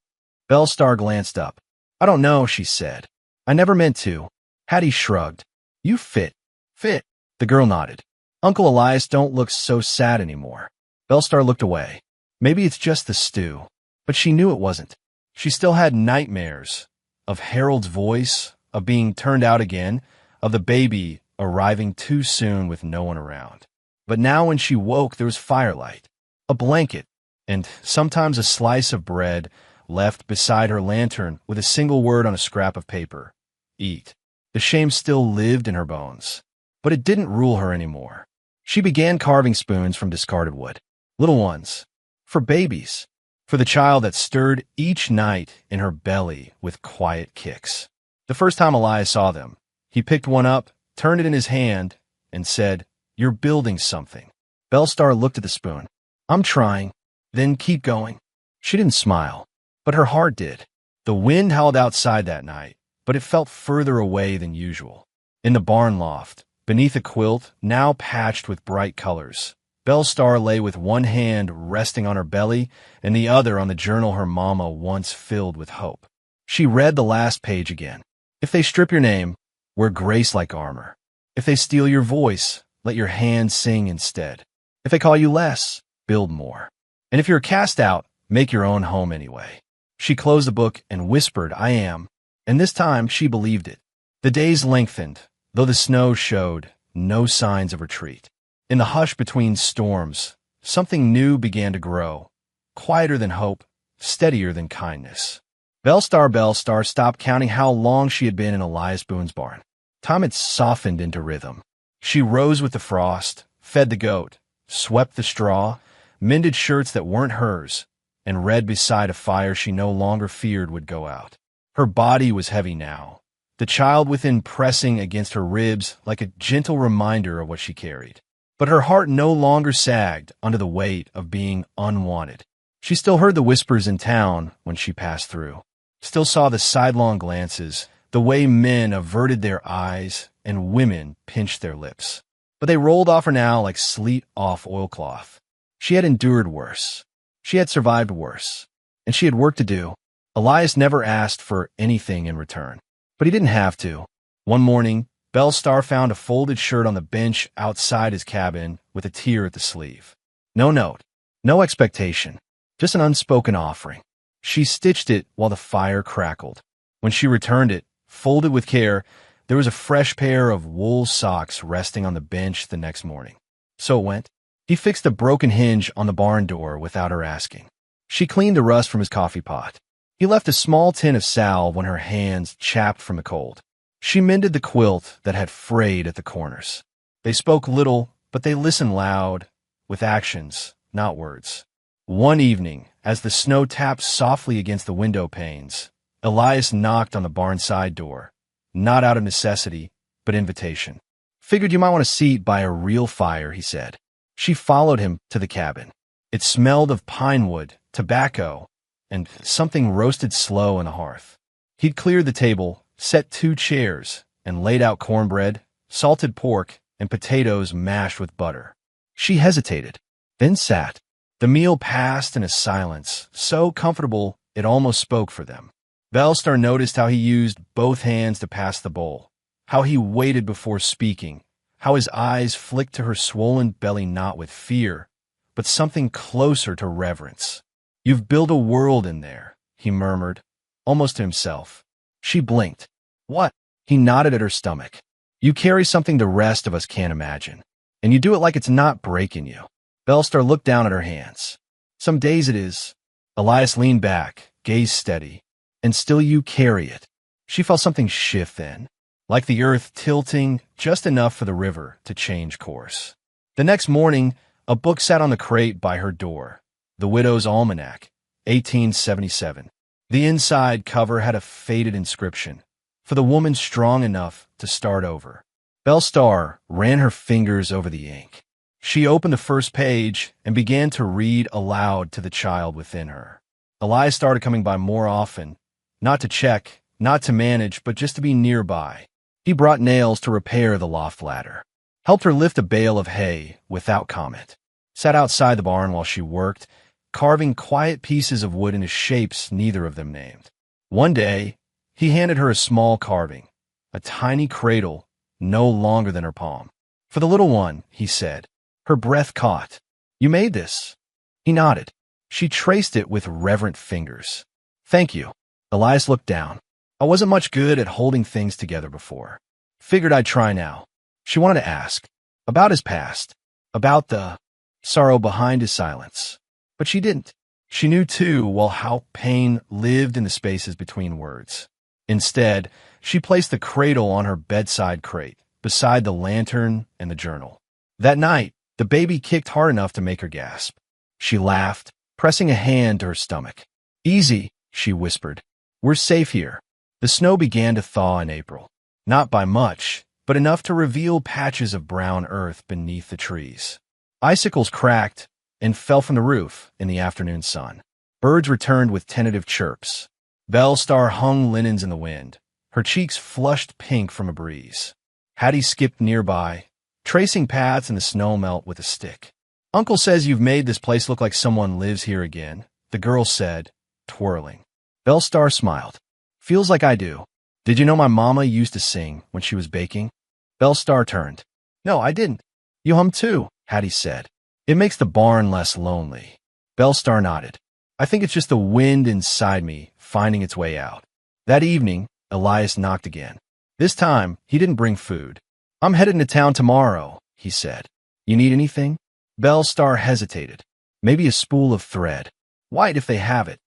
Bellstar glanced up. I don't know, she said. I never meant to. Hattie shrugged. You fit. Fit. The girl nodded. Uncle Elias don't look so sad anymore. Bellstar looked away. Maybe it's just the stew. But she knew it wasn't. She still had nightmares of Harold's voice, of being turned out again, of the baby arriving too soon with no one around. But now when she woke, there was firelight, a blanket, and sometimes a slice of bread left beside her lantern with a single word on a scrap of paper. Eat. The shame still lived in her bones, but it didn't rule her anymore. She began carving spoons from discarded wood. Little ones. For babies. For the child that stirred each night in her belly with quiet kicks. The first time Elias saw them, he picked one up, turned it in his hand, and said, "You're building something." Bellstar looked at the spoon. "I'm trying." "Then keep going." She didn't smile, but her heart did. The wind howled outside that night, but it felt further away than usual. In the barn loft, beneath a quilt, now patched with bright colors, Bellstar lay with one hand resting on her belly and the other on the journal her mama once filled with hope. She read the last page again. "If they strip your name, wear grace like armor. If they steal your voice, let your hands sing instead. If they call you less, build more. And if you're cast out, make your own home anyway." She closed the book and whispered, "I am," and this time she believed it. The days lengthened, though the snow showed no signs of retreat. In the hush between storms, something new began to grow, quieter than hope, steadier than kindness. Bellstar stopped counting how long she had been in Elias Boone's barn. Time had softened into rhythm. She rose with the frost, fed the goat, swept the straw, mended shirts that weren't hers, and read beside a fire she no longer feared would go out. Her body was heavy now, the child within pressing against her ribs like a gentle reminder of what she carried. But her heart no longer sagged under the weight of being unwanted. She still heard the whispers in town when she passed through, still saw the sidelong glances, the way men averted their eyes and women pinched their lips. But they rolled off her now like sleet off oilcloth. She had endured worse. She had survived worse. And she had work to do. Elias never asked for anything in return. But he didn't have to. One morning, Bellstar found a folded shirt on the bench outside his cabin with a tear at the sleeve. No note, no expectation, just an unspoken offering. She stitched it while the fire crackled. When she returned it, folded with care, there was a fresh pair of wool socks resting on the bench the next morning. So it went. He fixed a broken hinge on the barn door without her asking. She cleaned the rust from his coffee pot. He left a small tin of salve when her hands chapped from the cold. She mended the quilt that had frayed at the corners. They spoke little, but they listened loud, with actions, not words. One evening, as the snow tapped softly against the window panes, Elias knocked on the barn side door, not out of necessity, but invitation. "Figured you might want a seat by a real fire," he said. She followed him to the cabin. It smelled of pine wood, tobacco, and something roasted slow on the hearth. He'd cleared the table, set 2 chairs, and laid out cornbread, salted pork, and potatoes mashed with butter. She hesitated, then sat. The meal passed in a silence, so comfortable it almost spoke for them. Bellstar noticed how he used both hands to pass the bowl, how he waited before speaking, how his eyes flicked to her swollen belly not with fear, but something closer to reverence. "You've built a world in there," he murmured, almost to himself. She blinked. "What?" He nodded at her stomach. "You carry something the rest of us can't imagine, and you do it like it's not breaking you." Bellstar looked down at her hands. "Some days it is." Elias leaned back, gaze steady. "And still you carry it." She felt something shift then, like the earth tilting just enough for the river to change course. The next morning, a book sat on the crate by her door, The Widow's Almanac, 1877. The inside cover had a faded inscription, "For the woman strong enough to start over." Bellstar ran her fingers over the ink. She opened the first page and began to read aloud to the child within her. Elias started coming by more often, not to check, not to manage, but just to be nearby. He brought nails to repair the loft ladder, helped her lift a bale of hay without comment, sat outside the barn while she worked, carving quiet pieces of wood into shapes neither of them named. One day, he handed her a small carving, a tiny cradle no longer than her palm. "For the little one," he said. Her breath caught. "You made this?" He nodded. She traced it with reverent fingers. "Thank you." Elias looked down. "I wasn't much good at holding things together before. Figured I'd try now." She wanted to ask. About his past. About the sorrow behind his silence. But she didn't. She knew too well how pain lived in the spaces between words. Instead, she placed the cradle on her bedside crate, beside the lantern and the journal. That night, the baby kicked hard enough to make her gasp. She laughed, pressing a hand to her stomach. "Easy," she whispered. "We're safe here." The snow began to thaw in April. Not by much, but enough to reveal patches of brown earth beneath the trees. Icicles cracked and fell from the roof in the afternoon sun. Birds returned with tentative chirps. Bellstar hung linens in the wind, her cheeks flushed pink from a breeze. Hattie skipped nearby, tracing paths in the snow melt with a stick. "Uncle says you've made this place look like someone lives here again," the girl said, twirling. Bellstar smiled. "Feels like I do. Did you know my mama used to sing when she was baking?" Bellstar turned. "No, I didn't." "You hum too," Hattie said. "It makes the barn less lonely." Bellstar nodded. "I think it's just the wind inside me finding its way out." That evening, Elias knocked again. This time, he didn't bring food. "I'm headed into town tomorrow," he said. "You need anything?" Bellstar hesitated. "Maybe a spool of thread. White if they have it."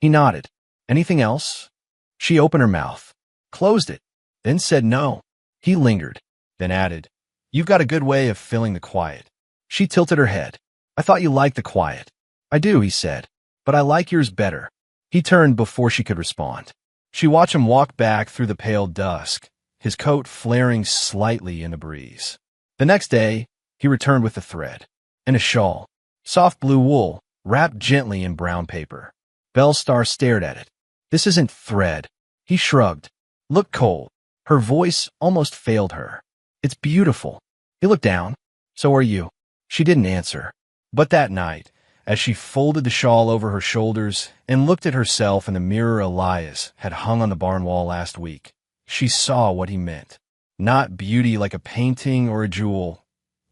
He nodded. "Anything else?" She opened her mouth, closed it, then said no. He lingered, then added, "You've got a good way of filling the quiet." She tilted her head. "I thought you liked the quiet." "I do," he said, "but I like yours better." He turned before she could respond. She watched him walk back through the pale dusk, his coat flaring slightly in the breeze. The next day, he returned with the thread and a shawl, soft blue wool, wrapped gently in brown paper. Bellstar stared at it. "This isn't thread." He shrugged. "Look cold." Her voice almost failed her. "It's beautiful." He looked down. "So are you." She didn't answer. But that night, as she folded the shawl over her shoulders and looked at herself in the mirror Elias had hung on the barn wall last week, she saw what he meant. Not beauty like a painting or a jewel,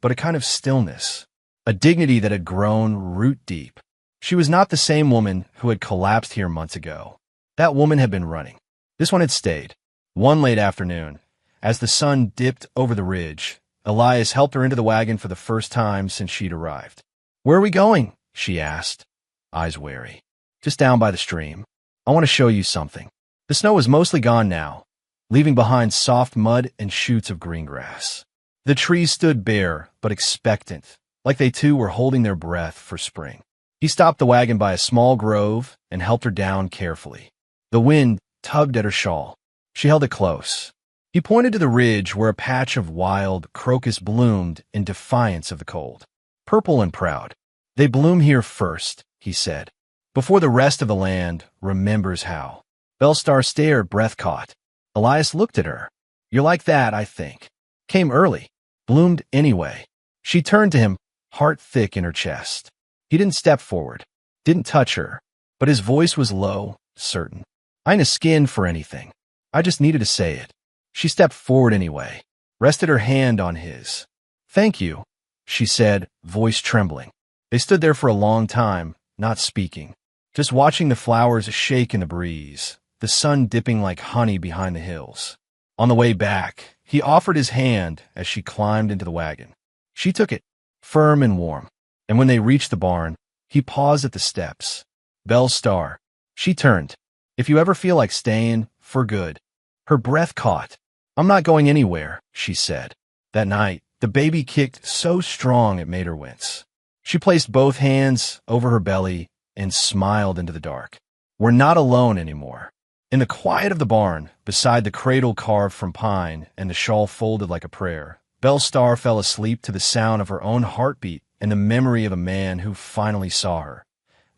but a kind of stillness, a dignity that had grown root deep. She was not the same woman who had collapsed here months ago. That woman had been running. This one had stayed. One late afternoon, as the sun dipped over the ridge, Elias helped her into the wagon for the first time since she'd arrived. "Where are we going?" she asked, eyes wary. "Just down by the stream. I want to show you something." The snow was mostly gone now, leaving behind soft mud and shoots of green grass. The trees stood bare but expectant, like they too were holding their breath for spring. He stopped the wagon by a small grove and helped her down carefully. The wind tugged at her shawl. She held it close. He pointed to the ridge where a patch of wild crocus bloomed in defiance of the cold. Purple and proud. "They bloom here first," he said, "before the rest of the land remembers how." Bellstar stared, breath caught. Elias looked at her. "You're like that, I think. Came early. Bloomed anyway." She turned to him, heart thick in her chest. He didn't step forward, didn't touch her, but his voice was low, certain. "I ain't a skin for anything. I just needed to say it." She stepped forward anyway, rested her hand on his. "Thank you," she said, voice trembling. They stood there for a long time, not speaking, just watching the flowers shake in the breeze, the sun dipping like honey behind the hills. On the way back, he offered his hand as she climbed into the wagon. She took it, firm and warm, and when they reached the barn, he paused at the steps. "Bellstar." She turned. "If you ever feel like staying, for good." Her breath caught. "I'm not going anywhere," she said. That night, the baby kicked so strong it made her wince. She placed both hands over her belly and smiled into the dark. "We're not alone anymore." In the quiet of the barn, beside the cradle carved from pine and the shawl folded like a prayer, Bellstar fell asleep to the sound of her own heartbeat and the memory of a man who finally saw her.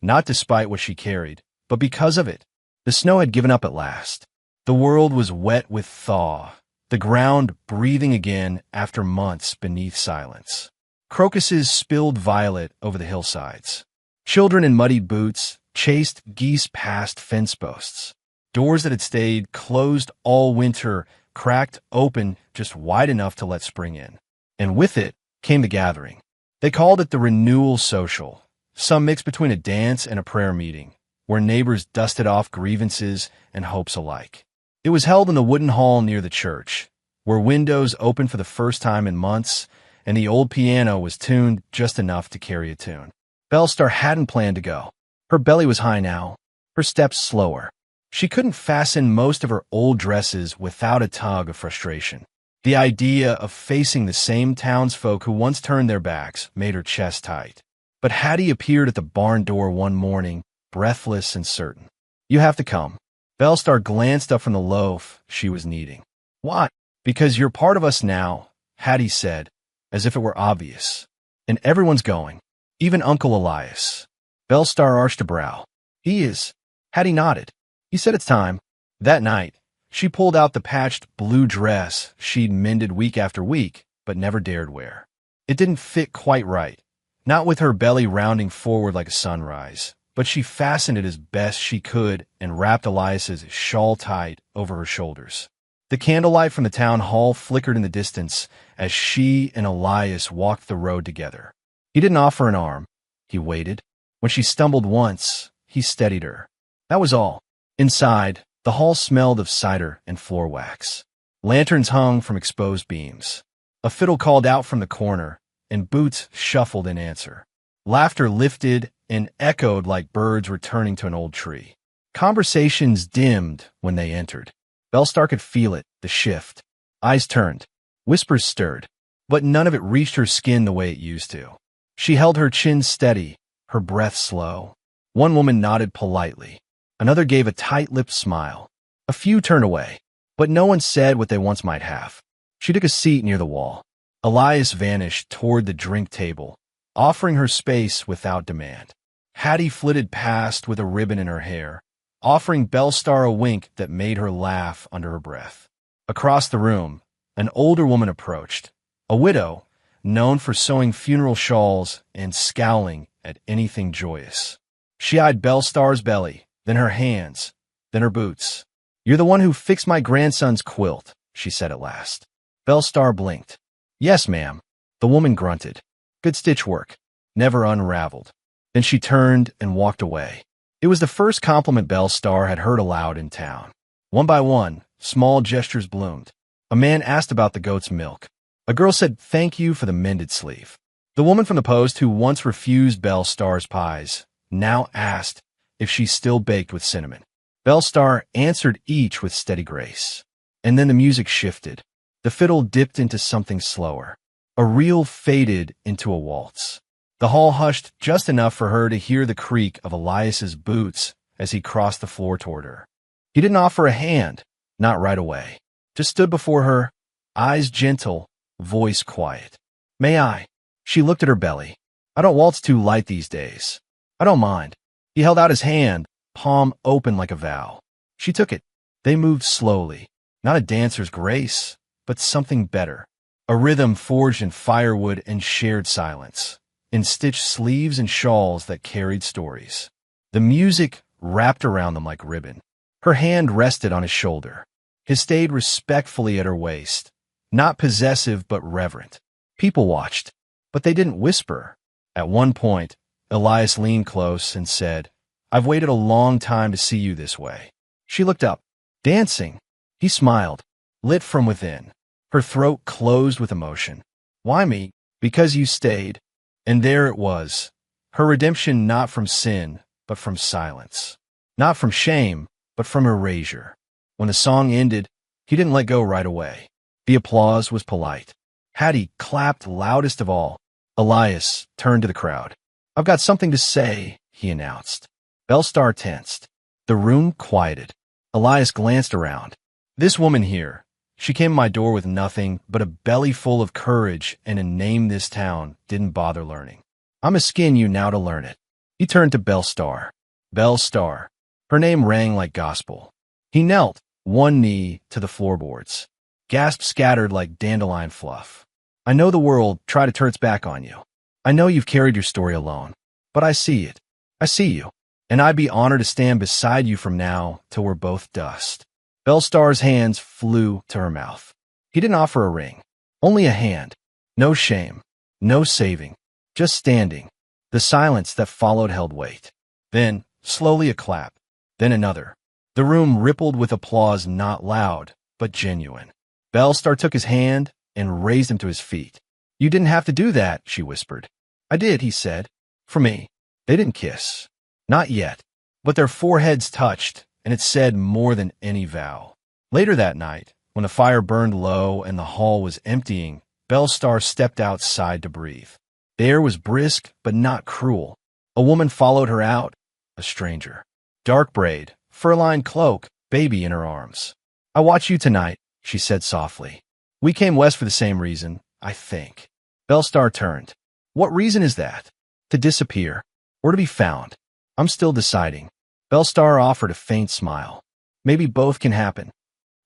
Not despite what she carried, but because of it. The snow had given up at last. The world was wet with thaw, the ground breathing again after months beneath silence. Crocuses spilled violet over the hillsides. Children in muddied boots chased geese past fence posts. Doors that had stayed closed all winter cracked open just wide enough to let spring in. And with it came the gathering. They called it the Renewal Social, some mix between a dance and a prayer meeting, where neighbors dusted off grievances and hopes alike. It was held in the wooden hall near the church, where windows opened for the first time in months, and the old piano was tuned just enough to carry a tune. Bellstar hadn't planned to go. Her belly was high now, her steps slower. She couldn't fasten most of her old dresses without a tug of frustration. The idea of facing the same townsfolk who once turned their backs made her chest tight. But Hattie appeared at the barn door one morning, breathless and certain. "You have to come." Bellstar glanced up from the loaf she was kneading. "Why?" Because you're part of us now, Hattie said, as if it were obvious. And everyone's going, even Uncle Elias. Bellstar arched a brow. He is. Hattie nodded. He said it's time. That night, she pulled out the patched blue dress she'd mended week after week, but never dared wear. It didn't fit quite right, not with her belly rounding forward like a sunrise, but she fastened it as best she could and wrapped Elias's shawl tight over her shoulders. The candlelight from the town hall flickered in the distance as she and Elias walked the road together. He didn't offer an arm. He waited. When she stumbled once, he steadied her. That was all. Inside, the hall smelled of cider and floor wax. Lanterns hung from exposed beams. A fiddle called out from the corner, and boots shuffled in answer. Laughter lifted and echoed like birds returning to an old tree. Conversations dimmed when they entered. Bellstar could feel it, the shift. Eyes turned. Whispers stirred. But none of it reached her skin the way it used to. She held her chin steady, her breath slow. One woman nodded politely. Another gave a tight-lipped smile. A few turned away, but no one said what they once might have. She took a seat near the wall. Elias vanished toward the drink table, offering her space without demand. Hattie flitted past with a ribbon in her hair, offering Bellstar a wink that made her laugh under her breath. Across the room, an older woman approached, a widow, known for sewing funeral shawls and scowling at anything joyous. She eyed Bellstar's belly, then her hands, then her boots. "You're the one who fixed my grandson's quilt," she said at last. Bellstar blinked. "Yes, ma'am." The woman grunted. "Good stitch work. Never unraveled." Then she turned and walked away. It was the first compliment Bellstar had heard aloud in town. One by one, small gestures bloomed. A man asked about the goat's milk. A girl said thank you for the mended sleeve. The woman from the post who once refused Bellstar's pies now asked if she still baked with cinnamon. Bellstar answered each with steady grace. And then the music shifted. The fiddle dipped into something slower. A reel faded into a waltz. The hall hushed just enough for her to hear the creak of Elias's boots as he crossed the floor toward her. He didn't offer a hand, not right away. Just stood before her, eyes gentle, voice quiet. "May I?" She looked at her belly. "I don't waltz too light these days." "I don't mind." He held out his hand, palm open like a vow. She took it. They moved slowly. Not a dancer's grace, but something better. A rhythm forged in firewood and shared silence, in stitched sleeves and shawls that carried stories. The music wrapped around them like ribbon. Her hand rested on his shoulder. His stayed respectfully at her waist, not possessive but reverent. People watched, but they didn't whisper. At one point, Elias leaned close and said, "I've waited a long time to see you this way." She looked up. "Dancing." He smiled, lit from within. Her throat closed with emotion. "Why me?" "Because you stayed." And there it was. Her redemption not from sin, but from silence. Not from shame, but from erasure. When the song ended, he didn't let go right away. The applause was polite. Hattie clapped loudest of all. Elias turned to the crowd. "I've got something to say," he announced. Bellstar tensed. The room quieted. Elias glanced around. "This woman here, she came to my door with nothing but a belly full of courage and a name this town didn't bother learning. I'm asking you now to learn it." He turned to Bellstar. Bellstar. Her name rang like gospel. He knelt, one knee to the floorboards. Gasps scattered like dandelion fluff. "I know the world tried to turn its back on you. I know you've carried your story alone. But I see it. I see you. And I'd be honored to stand beside you from now till we're both dust." Bellstar's hands flew to her mouth. He didn't offer a ring. Only a hand. No shame. No saving. Just standing. The silence that followed held weight. Then, slowly a clap. Then another. The room rippled with applause not loud, but genuine. Bellstar took his hand and raised him to his feet. "You didn't have to do that," she whispered. "I did," he said. "For me." They didn't kiss. Not yet. But their foreheads touched, and it said more than any vow. Later that night, when the fire burned low and the hall was emptying, Bellstar stepped outside to breathe. The air was brisk, but not cruel. A woman followed her out, a stranger. Dark braid, fur-lined cloak, baby in her arms. "I watch you tonight," she said softly. We came west for the same reason, I think. Bellstar turned. What reason is that? To disappear, or to be found? I'm still deciding. Bellstar offered a faint smile. Maybe both can happen.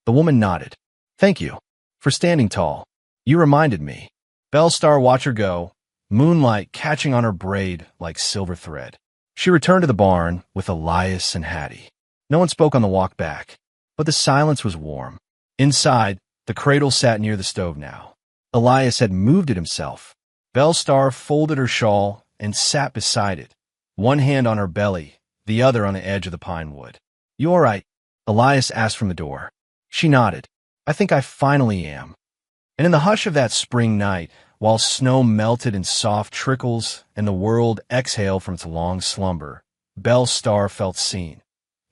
The woman nodded. Thank you. For standing tall. You reminded me. Bellstar watched her go, moonlight catching on her braid like silver thread. She returned to the barn with Elias and Hattie. No one spoke on the walk back, but the silence was warm. Inside, the cradle sat near the stove now. Elias had moved it himself. Bellstar folded her shawl and sat beside it, one hand on her belly, the other on the edge of the pine wood. You all right? Elias asked from the door. She nodded. I think I finally am. And in the hush of that spring night, while snow melted in soft trickles and the world exhaled from its long slumber, Bellstar felt seen,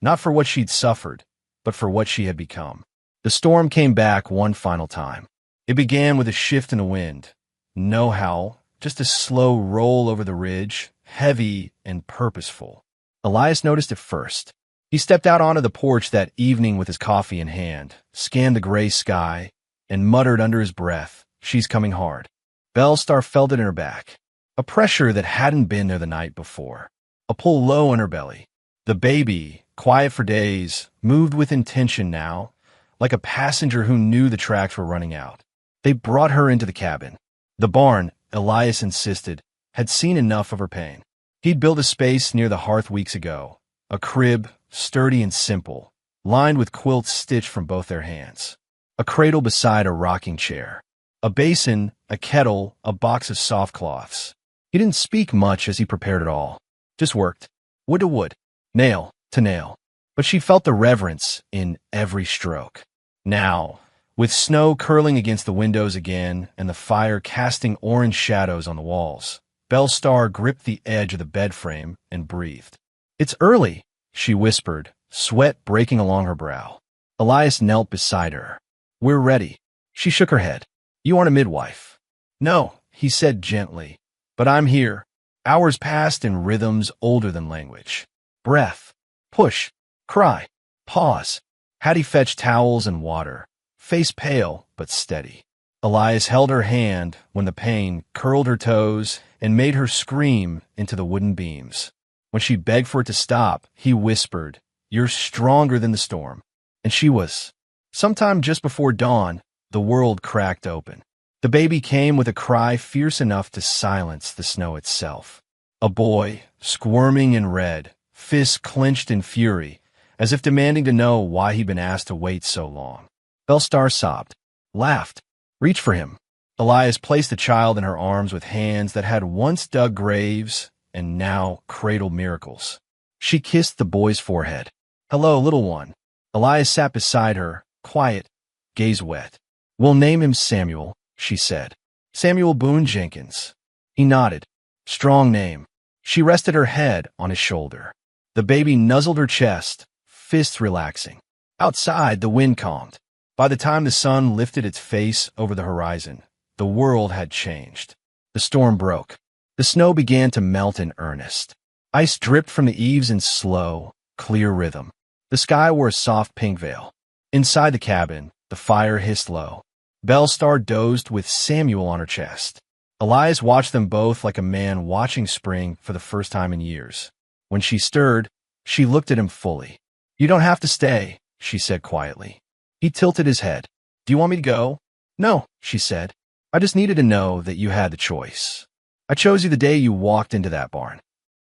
not for what she'd suffered, but for what she had become. The storm came back one final time. It began with a shift in the wind. No howl, just a slow roll over the ridge, heavy and purposeful. Elias noticed it first. He stepped out onto the porch that evening with his coffee in hand, scanned the gray sky, and muttered under his breath, "She's coming hard." Bellstar felt it in her back, a pressure that hadn't been there the night before, a pull low in her belly. The baby, quiet for days, moved with intention now, like a passenger who knew the tracks were running out. They brought her into the cabin. The barn, Elias insisted, had seen enough of her pain. He'd built a space near the hearth weeks ago, a crib, sturdy and simple, lined with quilts stitched from both their hands, a cradle beside a rocking chair, a basin, a kettle, a box of soft cloths. He didn't speak much as he prepared it all, just worked, wood to wood, nail to nail. But she felt the reverence in every stroke. Now, with snow curling against the windows again and the fire casting orange shadows on the walls, Bellstar gripped the edge of the bed frame and breathed. It's early, she whispered, sweat breaking along her brow. Elias knelt beside her. We're ready. She shook her head. You aren't a midwife. No, he said gently, but I'm here. Hours passed in rhythms older than language. Breath, push, cry, pause. Hattie fetched towels and water, face pale but steady. Elias held her hand when the pain curled her toes and made her scream into the wooden beams. When she begged for it to stop, he whispered, You're stronger than the storm. And she was. Sometime just before dawn, the world cracked open. The baby came with a cry fierce enough to silence the snow itself. A boy, squirming in red, fists clenched in fury, as if demanding to know why he'd been asked to wait so long. Bellstar sobbed, laughed, reached for him. Elias placed the child in her arms with hands that had once dug graves and now cradled miracles. She kissed the boy's forehead. Hello, little one. Elias sat beside her, quiet, gaze wet. We'll name him Samuel, she said. Samuel Boone Jenkins. He nodded. Strong name. She rested her head on his shoulder. The baby nuzzled her chest, fists relaxing. Outside, the wind calmed. By the time the sun lifted its face over the horizon, the world had changed. The storm broke. The snow began to melt in earnest. Ice dripped from the eaves in slow, clear rhythm. The sky wore a soft pink veil. Inside the cabin, the fire hissed low. Bellstar dozed with Samuel on her chest. Elias watched them both like a man watching spring for the first time in years. When she stirred, she looked at him fully. You don't have to stay, she said quietly. He tilted his head. Do you want me to go? No, she said. I just needed to know that you had the choice. I chose you the day you walked into that barn.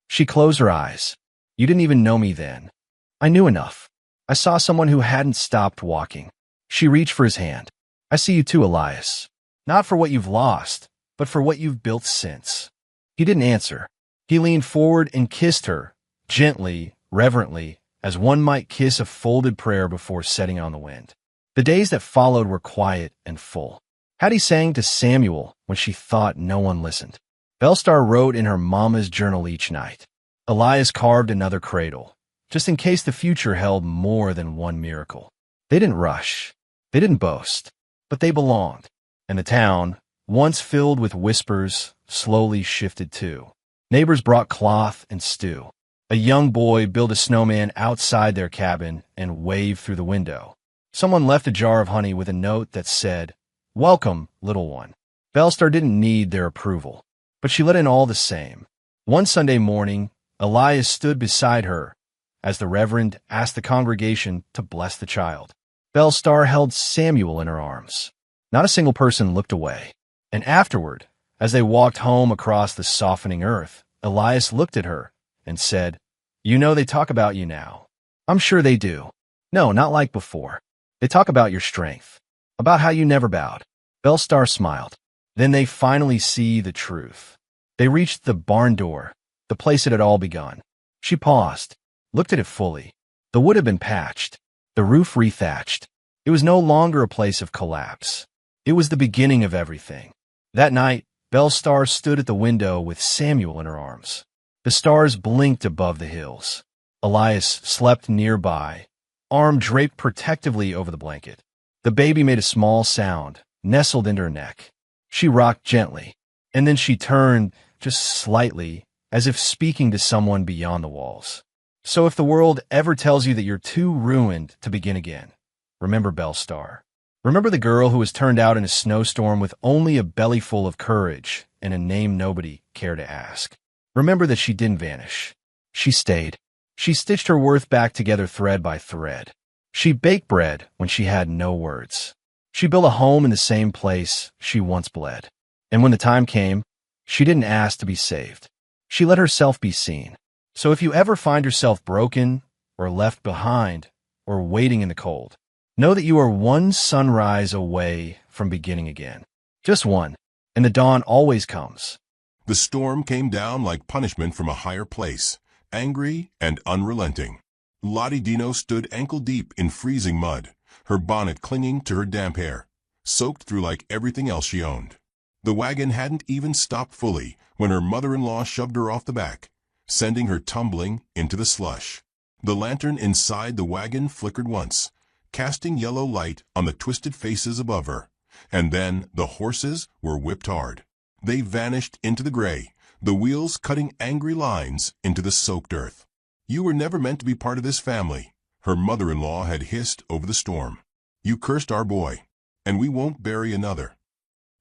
She closed her eyes. You didn't even know me then. I knew enough. I saw someone who hadn't stopped walking. She reached for his hand. I see you too, Elias. Not for what you've lost, but for what you've built since. He didn't answer. He leaned forward and kissed her, gently, reverently, as one might kiss a folded prayer before setting on the wind. The days that followed were quiet and full. Hattie sang to Samuel when she thought no one listened. Bellstar wrote in her mama's journal each night. Elias carved another cradle, just in case the future held more than one miracle. They didn't rush. They didn't boast. But they belonged. And the town, once filled with whispers, slowly shifted too. Neighbors brought cloth and stew. A young boy built a snowman outside their cabin and waved through the window. Someone left a jar of honey with a note that said, "Welcome, little one." Bellstar didn't need their approval, but she let in all the same. One Sunday morning, Elias stood beside her as the Reverend asked the congregation to bless the child. Bellstar held Samuel in her arms. Not a single person looked away. And afterward, as they walked home across the softening earth, Elias looked at her and said, "You know they talk about you now." "I'm sure they do." "No, not like before. They talk about your strength, about how you never bowed." Bellstar smiled. Then they finally see the truth. They reached the barn door, the place it had all begun. She paused, looked at it fully. The wood had been patched, the roof rethatched. It was no longer a place of collapse. It was the beginning of everything. That night, Bellstar stood at the window with Samuel in her arms. The stars blinked above the hills. Elias slept nearby, arm draped protectively over the blanket. The baby made a small sound, nestled into her neck. She rocked gently, and then she turned, just slightly, as if speaking to someone beyond the walls. So if the world ever tells you that you're too ruined to begin again, remember Bellstar. Remember the girl who was turned out in a snowstorm with only a belly full of courage and a name nobody cared to ask. Remember that she didn't vanish. She stayed. She stitched her worth back together thread by thread. She baked bread when she had no words. She built a home in the same place she once bled. And when the time came, she didn't ask to be saved. She let herself be seen. So if you ever find yourself broken or left behind or waiting in the cold, know that you are one sunrise away from beginning again. Just one, and the dawn always comes. The storm came down like punishment from a higher place, angry and unrelenting. Lottie Dino stood ankle-deep in freezing mud, her bonnet clinging to her damp hair, soaked through like everything else she owned. The wagon hadn't even stopped fully when her mother-in-law shoved her off the back, sending her tumbling into the slush. The lantern inside the wagon flickered once, casting yellow light on the twisted faces above her, and then the horses were whipped hard. They vanished into the gray, the wheels cutting angry lines into the soaked earth. "You were never meant to be part of this family," her mother-in-law had hissed over the storm. "You cursed our boy, and we won't bury another."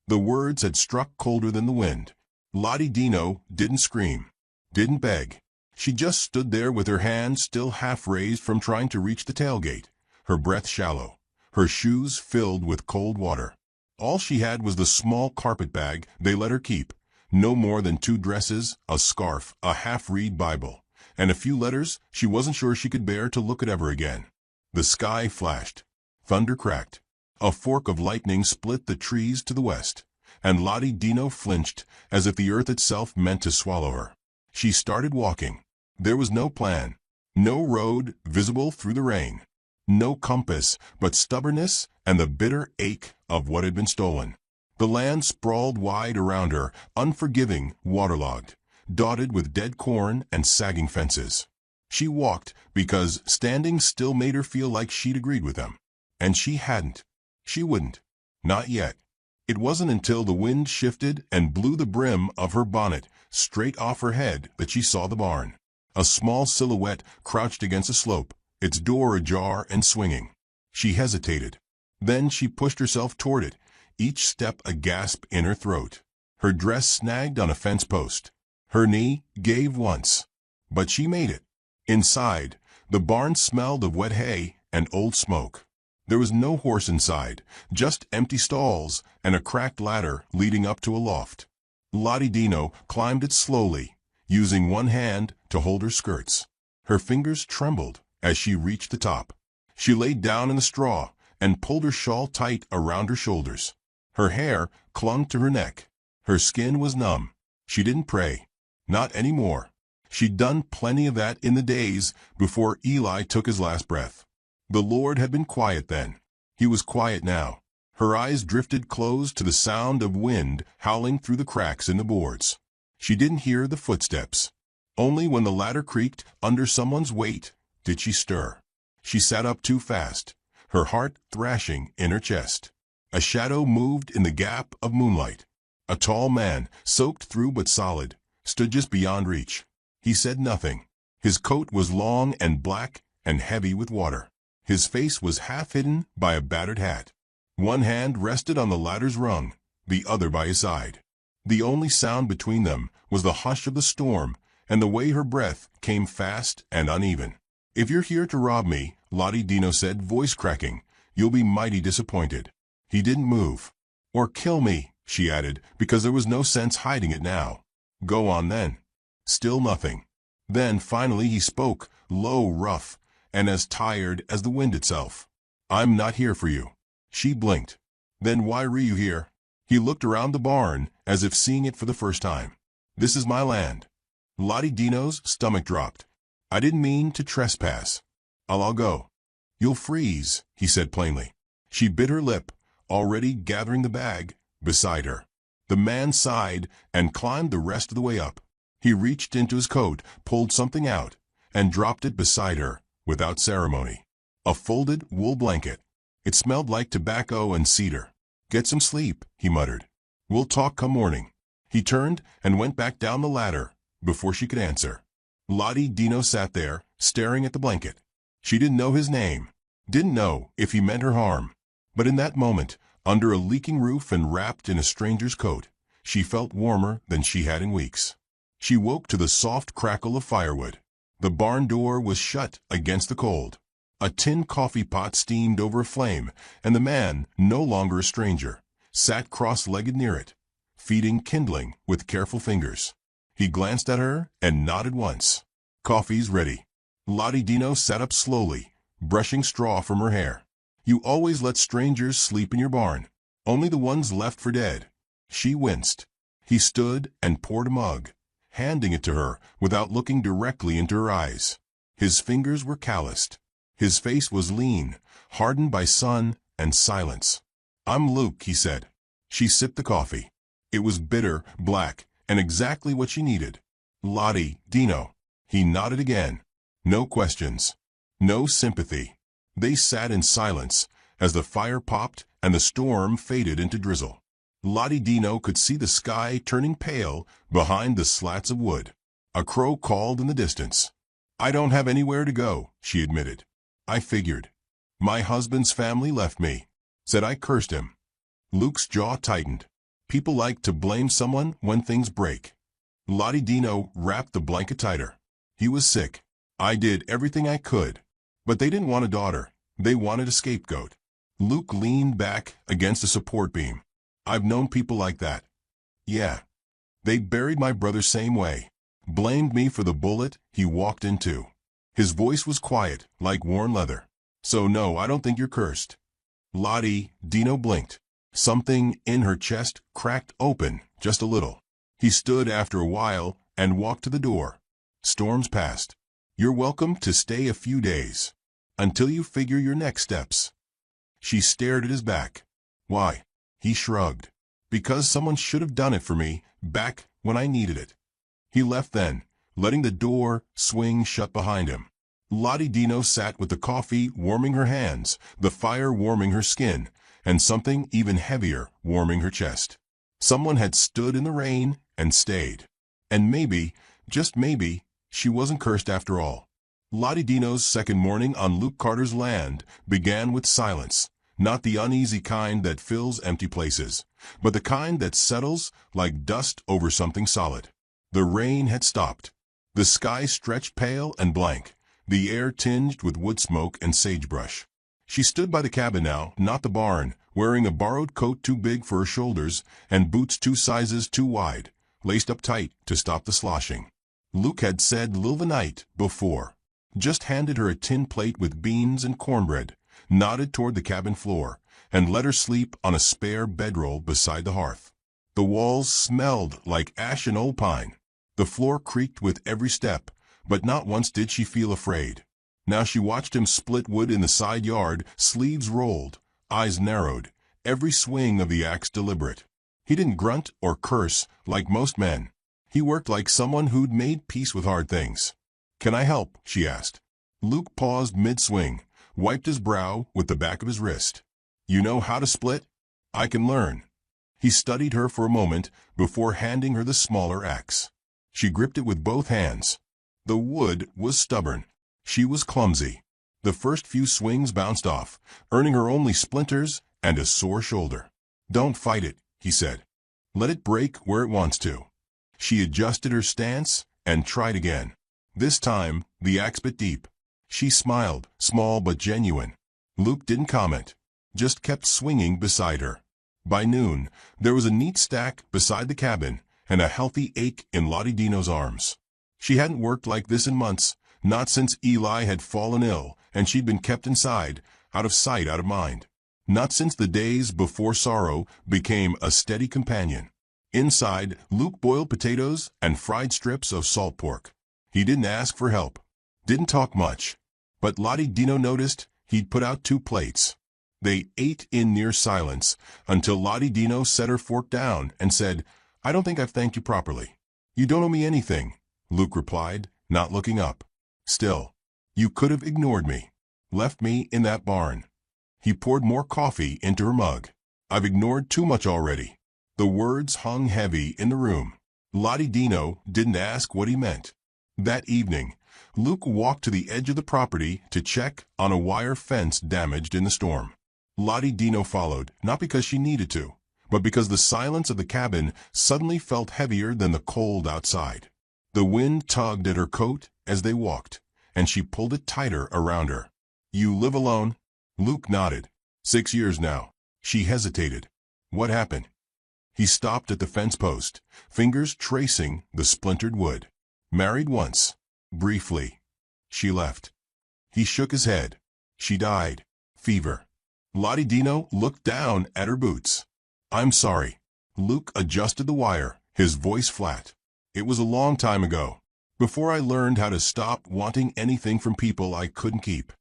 The words had struck colder than the wind. Lottie Dino didn't scream, didn't beg. She just stood there with her hand still half raised from trying to reach the tailgate, her breath shallow, her shoes filled with cold water. All she had was the small carpet bag they let her keep, no more than 2 dresses, a scarf, a half-read Bible, and a few letters she wasn't sure she could bear to look at ever again. The sky flashed. Thunder cracked. A fork of lightning split the trees to the west, and Lottie Dino flinched as if the earth itself meant to swallow her. She started walking. There was no plan, no road visible through the rain, no compass but stubbornness and the bitter ache of what had been stolen. The land sprawled wide around her, unforgiving, waterlogged, dotted with dead corn and sagging fences. She walked because standing still made her feel like she'd agreed with them. And she hadn't. She wouldn't. Not yet. It wasn't until the wind shifted and blew the brim of her bonnet straight off her head that she saw the barn. A small silhouette crouched against a slope, its door ajar and swinging. She hesitated. Then she pushed herself toward it, each step a gasp in her throat. Her dress snagged on a fence post. Her knee gave once. But she made it. Inside, the barn smelled of wet hay and old smoke. There was no horse inside, just empty stalls and a cracked ladder leading up to a loft. Lottie Dino climbed it slowly, using one hand to hold her skirts. Her fingers trembled as she reached the top. She laid down in the straw and pulled her shawl tight around her shoulders. Her hair clung to her neck. Her skin was numb. She didn't pray. Not anymore. She'd done plenty of that in the days before Eli took his last breath. The Lord had been quiet then. He was quiet now. Her eyes drifted closed to the sound of wind howling through the cracks in the boards. She didn't hear the footsteps. Only when the ladder creaked under someone's weight did she stir. She sat up too fast, her heart thrashing in her chest. A shadow moved in the gap of moonlight. A tall man, soaked through but solid, stood just beyond reach. He said nothing. His coat was long and black and heavy with water. His face was half hidden by a battered hat. One hand rested on the ladder's rung, the other by his side. The only sound between them was the hush of the storm and the way her breath came fast and uneven. "If you're here to rob me," Lottie Dino said, voice cracking, "you'll be mighty disappointed." He didn't move. "Or kill me," she added, because there was no sense hiding it now. "Go on then." Still nothing. Then finally he spoke, low, rough, and as tired as the wind itself. "I'm not here for you." She blinked. "Then why were you here?" He looked around the barn, as if seeing it for the first time. "This is my land." Lottie Dino's stomach dropped. "I didn't mean to trespass. I'll go." "You'll freeze," he said plainly. She bit her lip, already gathering the bag beside her. The man sighed and climbed the rest of the way up. He reached into his coat, pulled something out, and dropped it beside her, without ceremony. A folded wool blanket. It smelled like tobacco and cedar. "Get some sleep," he muttered. "We'll talk come morning." He turned and went back down the ladder before she could answer. Lottie Dino sat there, staring at the blanket. She didn't know his name, didn't know if he meant her harm. But in that moment, under a leaking roof and wrapped in a stranger's coat, she felt warmer than she had in weeks. She woke to the soft crackle of firewood. The barn door was shut against the cold. A tin coffee pot steamed over a flame, and the man, no longer a stranger, sat cross-legged near it, feeding kindling with careful fingers. He glanced at her and nodded once. "Coffee's ready." Lottie Dino sat up slowly, brushing straw from her hair. "You always let strangers sleep in your barn, only the ones left for dead." She winced. He stood and poured a mug, handing it to her without looking directly into her eyes. His fingers were calloused. His face was lean, hardened by sun and silence. "I'm Luke," he said. She sipped the coffee. It was bitter, black, and exactly what she needed. "Lottie Dino." He nodded again. No questions. No sympathy. They sat in silence as the fire popped and the storm faded into drizzle. Lottie Dino could see the sky turning pale behind the slats of wood. A crow called in the distance. "I don't have anywhere to go," she admitted. "I figured. My husband's family left me. Said I cursed him." Luke's jaw tightened. People like to blame someone when things break. Lottie Dino wrapped the blanket tighter. "He was sick. I did everything I could. But they didn't want a daughter. They wanted a scapegoat." Luke leaned back against a support beam. "I've known people like that." "Yeah. They buried my brother same way. Blamed me for the bullet he walked into." His voice was quiet, like worn leather. "So no, I don't think you're cursed." Lottie Dino blinked. Something in her chest cracked open just a little. He stood after a while and walked to the door. "Storms passed. You're welcome to stay a few days. Until you figure your next steps." She stared at his back. "Why?" He shrugged. "Because someone should have done it for me back when I needed it." He left then, letting the door swing shut behind him. Lottie Dino sat with the coffee warming her hands, the fire warming her skin, and something even heavier warming her chest. Someone had stood in the rain and stayed. And maybe, just maybe, she wasn't cursed after all. Lottie Dino's second morning on Luke Carter's land began with silence, not the uneasy kind that fills empty places, but the kind that settles like dust over something solid. The rain had stopped. The sky stretched pale and blank, the air tinged with wood smoke and sagebrush. She stood by the cabin now, not the barn, wearing a borrowed coat too big for her shoulders and boots 2 sizes too wide, laced up tight to stop the sloshing. Luke had said little the night before, just handed her a tin plate with beans and cornbread, nodded toward the cabin floor, and let her sleep on a spare bedroll beside the hearth. The walls smelled like ash and old pine. The floor creaked with every step, but not once did she feel afraid. Now she watched him split wood in the side yard, sleeves rolled, eyes narrowed, every swing of the axe deliberate. He didn't grunt or curse like most men. He worked like someone who'd made peace with hard things. "Can I help?" she asked. Luke paused mid-swing, wiped his brow with the back of his wrist. "You know how to split? I can learn." He studied her for a moment before handing her the smaller axe. She gripped it with both hands. The wood was stubborn. She was clumsy. The first few swings bounced off, earning her only splinters and a sore shoulder. "Don't fight it," he said. "Let it break where it wants to." She adjusted her stance and tried again. This time, the axe bit deep. She smiled, small but genuine. Luke didn't comment, just kept swinging beside her. By noon, there was a neat stack beside the cabin and a healthy ache in Lottie Dino's arms. She hadn't worked like this in months, not since Eli had fallen ill and she'd been kept inside, out of sight, out of mind. Not since the days before sorrow became a steady companion. Inside, Luke boiled potatoes and fried strips of salt pork. He didn't ask for help, didn't talk much, but Lottie Dino noticed he'd put out 2 plates. They ate in near silence until Lottie Dino set her fork down and said, "I don't think I've thanked you properly." "You don't owe me anything," Luke replied, not looking up. "Still, you could have ignored me, left me in that barn." He poured more coffee into her mug. "I've ignored too much already." The words hung heavy in the room. Lottie Dino didn't ask what he meant. That evening, Luke walked to the edge of the property to check on a wire fence damaged in the storm. Lottie Dino followed, not because she needed to, but because the silence of the cabin suddenly felt heavier than the cold outside. The wind tugged at her coat as they walked, and she pulled it tighter around her. "You live alone?" Luke nodded. 6 years now." She hesitated. "What happened?" He stopped at the fence post, fingers tracing the splintered wood. "Married once. Briefly." She left. He shook his head. "She died. Fever." Lottie Dino looked down at her boots. "I'm sorry." Luke adjusted the wire, his voice flat. "It was a long time ago, before I learned how to stop wanting anything from people I couldn't keep."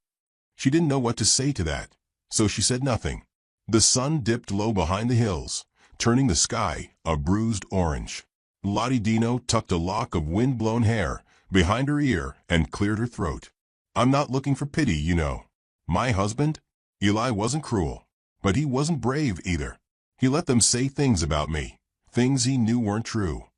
She didn't know what to say to that, so she said nothing. The sun dipped low behind the hills, turning the sky a bruised orange. Lottie Dino tucked a lock of wind-blown hair behind her ear and cleared her throat. "I'm not looking for pity, you know. My husband, Eli, wasn't cruel, but he wasn't brave either. He let them say things about me, things he knew weren't true."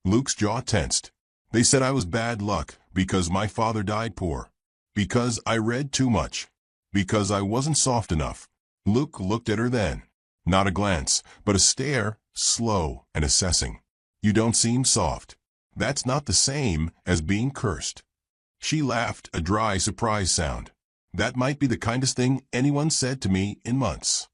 Luke's jaw tensed. "They said I was bad luck because my father died poor, because I read too much, because I wasn't soft enough." Luke looked at her then. Not a glance, but a stare, slow and assessing. "You don't seem soft. That's not the same as being cursed." She laughed, a dry surprise sound. "That might be the kindest thing anyone said to me in months."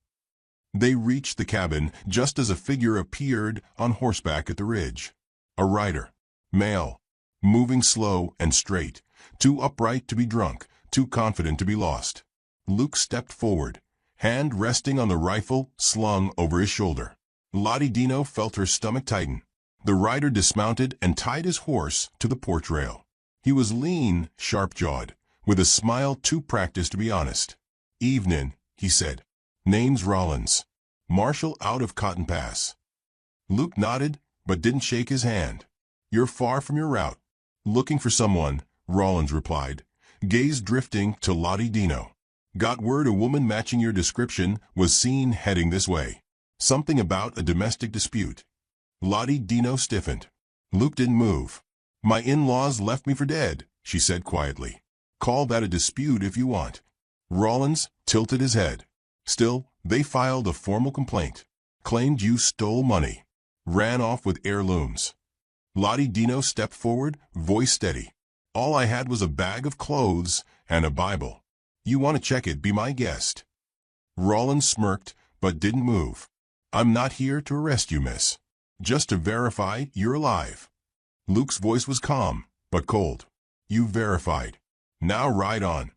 They reached the cabin just as a figure appeared on horseback at the ridge. A rider, male, moving slow and straight, too upright to be drunk, too confident to be lost. Luke stepped forward, hand resting on the rifle slung over his shoulder. Lottie Dino felt her stomach tighten. The rider dismounted and tied his horse to the porch rail. He was lean, sharp-jawed, with a smile too practiced to be honest. "Evenin'," he said. "Name's Rollins. Marshal out of Cotton Pass." Luke nodded, but didn't shake his hand. "You're far from your route." "Looking for someone," Rollins replied, gaze drifting to Lottie Dino. "Got word a woman matching your description was seen heading this way. Something about a domestic dispute." Lottie Dino stiffened. Luke didn't move. "My in-laws left me for dead," she said quietly. "Call that a dispute if you want." Rollins tilted his head. "Still, they filed a formal complaint. Claimed you stole money. Ran off with heirlooms." Lottie Dino stepped forward, voice steady. "All I had was a bag of clothes and a Bible. You want to check it, be my guest." Rollins smirked, but didn't move. "I'm not here to arrest you, miss. Just to verify you're alive." Luke's voice was calm, but cold. "You verified. Now ride on."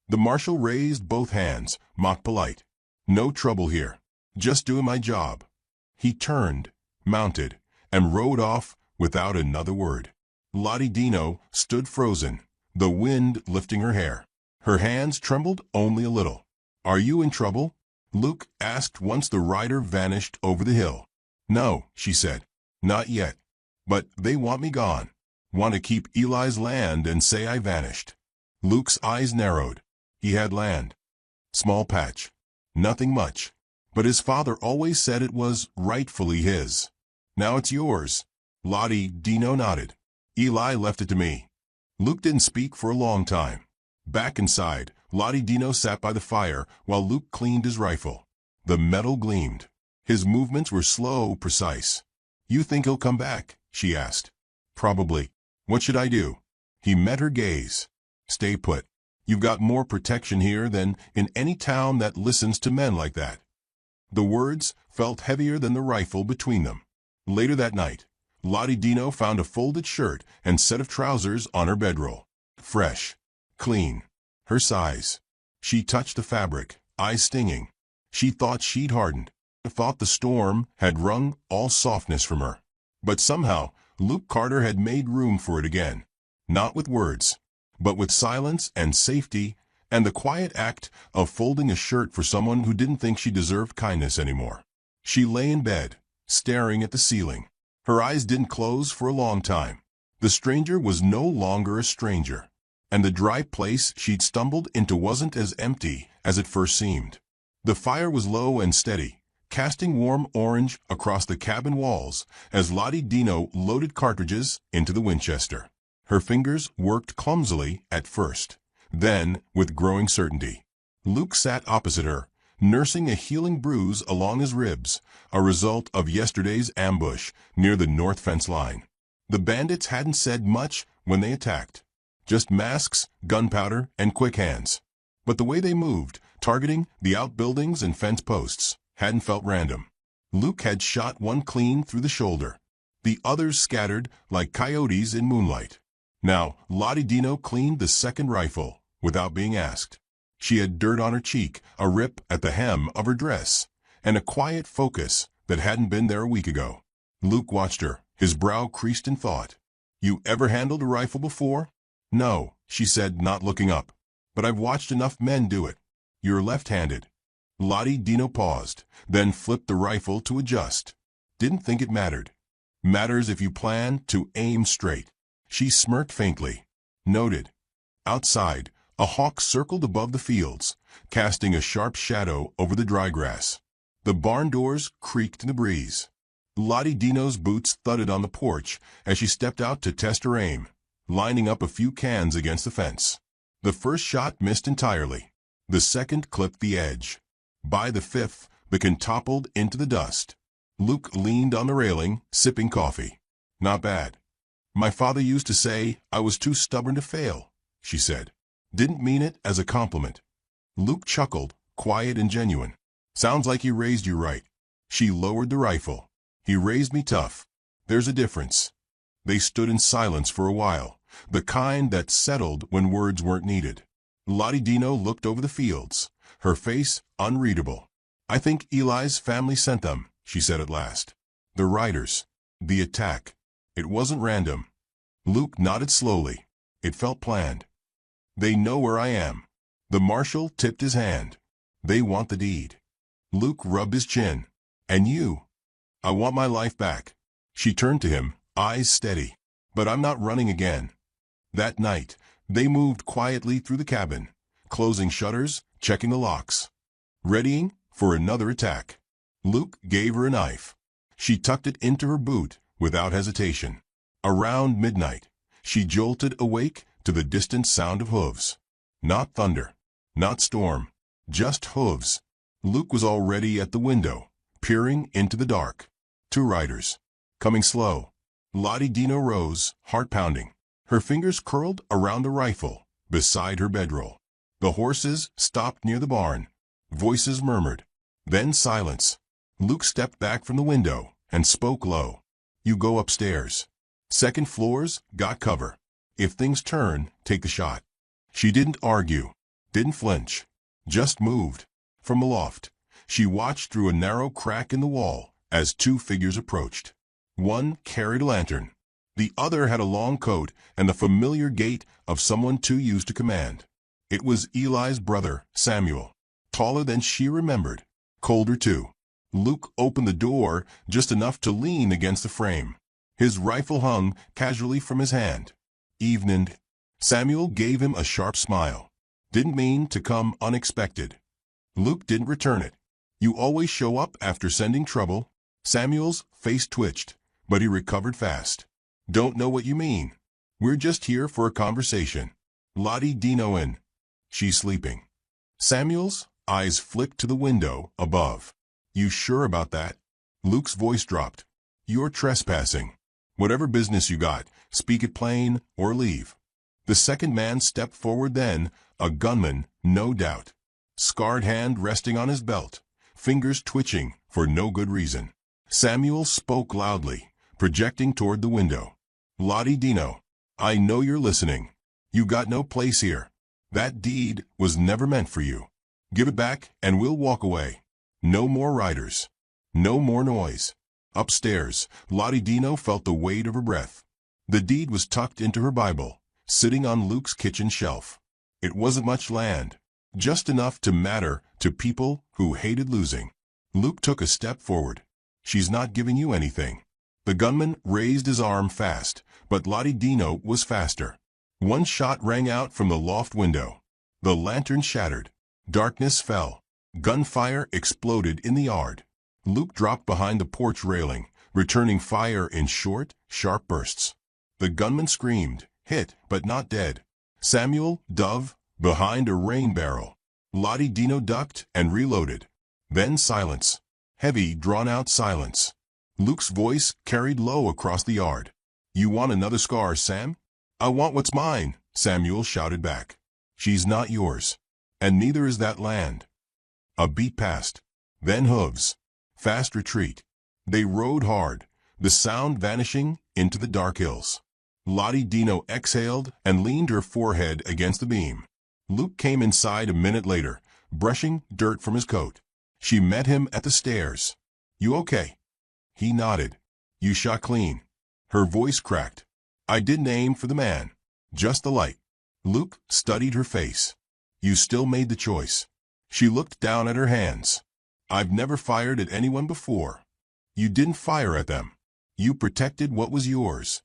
The marshal raised both hands, mock polite. "No trouble here. Just doing my job." He turned, mounted, and rode off without another word. Lottie Dino stood frozen, the wind lifting her hair. Her hands trembled only a little. "Are you in trouble?" Luke asked once the rider vanished over the hill. "No," she said. "Not yet. But they want me gone. Want to keep Eli's land and say I vanished." Luke's eyes narrowed. He had land. Small patch. Nothing much. But his father always said it was rightfully his. "Now it's yours." Lottie Dino nodded. "Eli left it to me." Luke didn't speak for a long time. Back inside, Lottie Dino sat by the fire while Luke cleaned his rifle. The metal gleamed. His movements were slow, precise. "You think he'll come back?" she asked. "Probably. What should I do?" He met her gaze. "Stay put. You've got more protection here than in any town that listens to men like that." The words felt heavier than the rifle between them. Later that night, Lottie Dino found a folded shirt and set of trousers on her bedroll. Fresh. Clean. Her size. She touched the fabric, eyes stinging. She thought she'd hardened. Thought the storm had wrung all softness from her. But somehow, Luke Carter had made room for it again. Not with words, but with silence and safety and the quiet act of folding a shirt for someone who didn't think she deserved kindness anymore. She lay in bed, staring at the ceiling. Her eyes didn't close for a long time. The stranger was no longer a stranger, and the dry place she'd stumbled into wasn't as empty as it first seemed. The fire was low and steady, casting warm orange across the cabin walls as Lottie Dino loaded cartridges into the Winchester. Her fingers worked clumsily at first, then with growing certainty. Luke sat opposite her, nursing a healing bruise along his ribs, a result of yesterday's ambush near the north fence line. The bandits hadn't said much when they attacked. Just masks, gunpowder, and quick hands. But the way they moved, targeting the outbuildings and fence posts, hadn't felt random. Luke had shot one clean through the shoulder. The others scattered like coyotes in moonlight. Now, Lottie Dino cleaned the second rifle, without being asked. She had dirt on her cheek, a rip at the hem of her dress, and a quiet focus that hadn't been there a week ago. Luke watched her, his brow creased in thought. "You ever handled a rifle before?" "No," she said, not looking up. "But I've watched enough men do it." "You're left-handed." Lottie Dino paused, then flipped the rifle to adjust. "Didn't think it mattered." "Matters if you plan to aim straight." She smirked faintly. "Noted." Outside, a hawk circled above the fields, casting a sharp shadow over the dry grass. The barn doors creaked in the breeze. Lottie Dino's boots thudded on the porch as she stepped out to test her aim, lining up a few cans against the fence. The first shot missed entirely. The second clipped the edge. By the fifth, the can toppled into the dust. Luke leaned on the railing, sipping coffee. "Not bad." "My father used to say I was too stubborn to fail," she said. "Didn't mean it as a compliment." Luke chuckled, quiet and genuine. "Sounds like he raised you right." She lowered the rifle. "He raised me tough. There's a difference." They stood in silence for a while, the kind that settled when words weren't needed. Lottie Dino looked over the fields, her face unreadable. "I think Eli's family sent them," she said at last. "The riders. The attack. It wasn't random." Luke nodded slowly. "It felt planned." "They know where I am." The marshal tipped his hand. "They want the deed." Luke rubbed his chin. "And you?" "I want my life back." She turned to him, eyes steady. "But I'm not running again." That night, they moved quietly through the cabin, closing shutters, checking the locks, readying for another attack. Luke gave her a knife. She tucked it into her boot without hesitation. Around midnight, she jolted awake to the distant sound of hooves. Not thunder, not storm, just hooves. Luke was already at the window, peering into the dark. Two riders. Coming slow. Lottie Dino rose, heart pounding. Her fingers curled around the rifle, beside her bedroll. The horses stopped near the barn. Voices murmured. Then silence. Luke stepped back from the window and spoke low. "You go upstairs. Second floor's got cover. If things turn, take the shot." She didn't argue, didn't flinch, just moved. From the loft, she watched through a narrow crack in the wall as two figures approached. One carried a lantern. The other had a long coat and the familiar gait of someone too used to command. It was Eli's brother, Samuel. Taller than she remembered. Colder too. Luke opened the door just enough to lean against the frame. His rifle hung casually from his hand. "Evening." Samuel gave him a sharp smile. "Didn't mean to come unexpected." Luke didn't return it. "You always show up after sending trouble." Samuel's face twitched, but he recovered fast. "Don't know what you mean. We're just here for a conversation." Lottie Dino in. "She's sleeping." Samuel's Eyes flicked to the window above. You sure about that? Luke's voice dropped. You're trespassing. Whatever business you got, speak it plain or leave. The second man stepped forward then, a gunman, no doubt. Scarred hand resting on his belt, fingers twitching for no good reason. Samuel spoke loudly, projecting toward the window. Lottie Dino, I know you're listening. You got no place here. That deed was never meant for you. Give it back and we'll walk away. No more riders. No more noise. Upstairs, Lottie Dino felt the weight of her breath. The deed was tucked into her Bible, sitting on Luke's kitchen shelf. It wasn't much land, just enough to matter to people who hated losing. Luke took a step forward. She's not giving you anything. The gunman raised his arm fast, but Lottie Dino was faster. One shot rang out from the loft window. The lantern shattered. Darkness fell. Gunfire exploded in the yard. Luke dropped behind the porch railing, returning fire in short, sharp bursts. The gunman screamed, hit but not dead. Samuel dove behind a rain barrel. Lottie Dino ducked and reloaded. Then silence. Heavy, drawn-out silence. Luke's voice carried low across the yard. You want another scar, Sam? I want what's mine, Samuel shouted back. She's not yours. And neither is that land. A beat passed. Then hooves. Fast retreat. They rode hard, the sound vanishing into the dark hills. Lottie Dino exhaled and leaned her forehead against the beam. Luke came inside a minute later, brushing dirt from his coat. She met him at the stairs. You okay? He nodded. You shot clean. Her voice cracked. I didn't aim for the man. Just the light. Luke studied her face. You still made the choice. She looked down at her hands. I've never fired at anyone before. You didn't fire at them. You protected what was yours.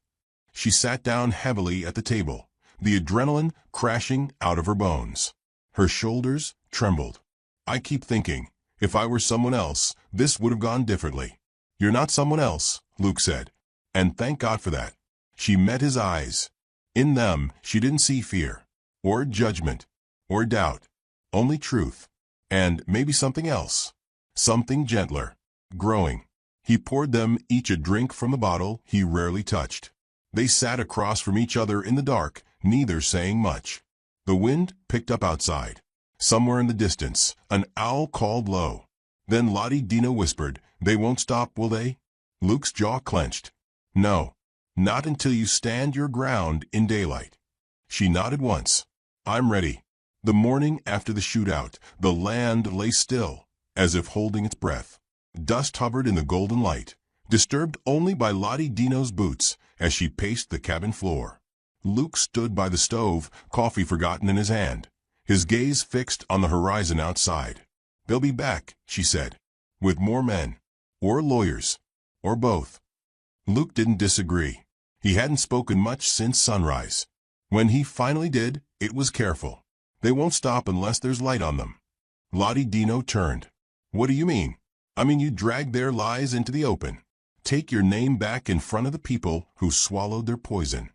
She sat down heavily at the table, the adrenaline crashing out of her bones. Her shoulders trembled. I keep thinking, if I were someone else, this would have gone differently. You're not someone else, Luke said. And thank God for that. She met his eyes. In them, she didn't see fear, or judgment, or doubt. Only truth. And maybe something else. Something gentler. Growing. He poured them each a drink from the bottle he rarely touched. They sat across from each other in the dark, neither saying much. The wind picked up outside. Somewhere in the distance, an owl called low. Then Lottie Dino whispered, They won't stop, will they? Luke's jaw clenched. No. Not until you stand your ground in daylight. She nodded once. I'm ready. The morning after the shootout, the land lay still, as if holding its breath. Dust hovered in the golden light, disturbed only by Lottie Dino's boots as she paced the cabin floor. Luke stood by the stove, coffee forgotten in his hand, his gaze fixed on the horizon outside. They'll be back, she said, with more men, or lawyers, or both. Luke didn't disagree. He hadn't spoken much since sunrise. When he finally did, it was careful. They won't stop unless there's light on them. Lottie Dino turned. What do you mean? I mean you dragged their lies into the open. Take your name back in front of the people who swallowed their poison.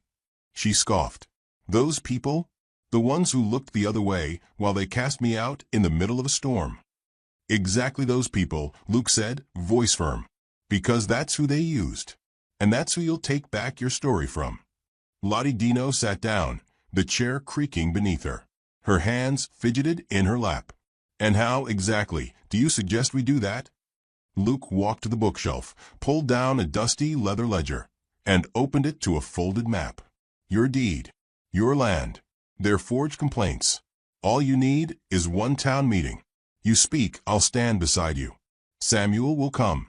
She scoffed. Those people? The ones who looked the other way while they cast me out in the middle of a storm. Exactly those people, Luke said, voice firm. Because that's who they used. And that's who you'll take back your story from. Lottie Dino sat down, the chair creaking beneath her. Her hands fidgeted in her lap. And how, exactly, do you suggest we do that? Luke walked to the bookshelf, pulled down a dusty leather ledger, and opened it to a folded map. Your deed. Your land. Their forged complaints. All you need is one town meeting. You speak, I'll stand beside you. Samuel will come.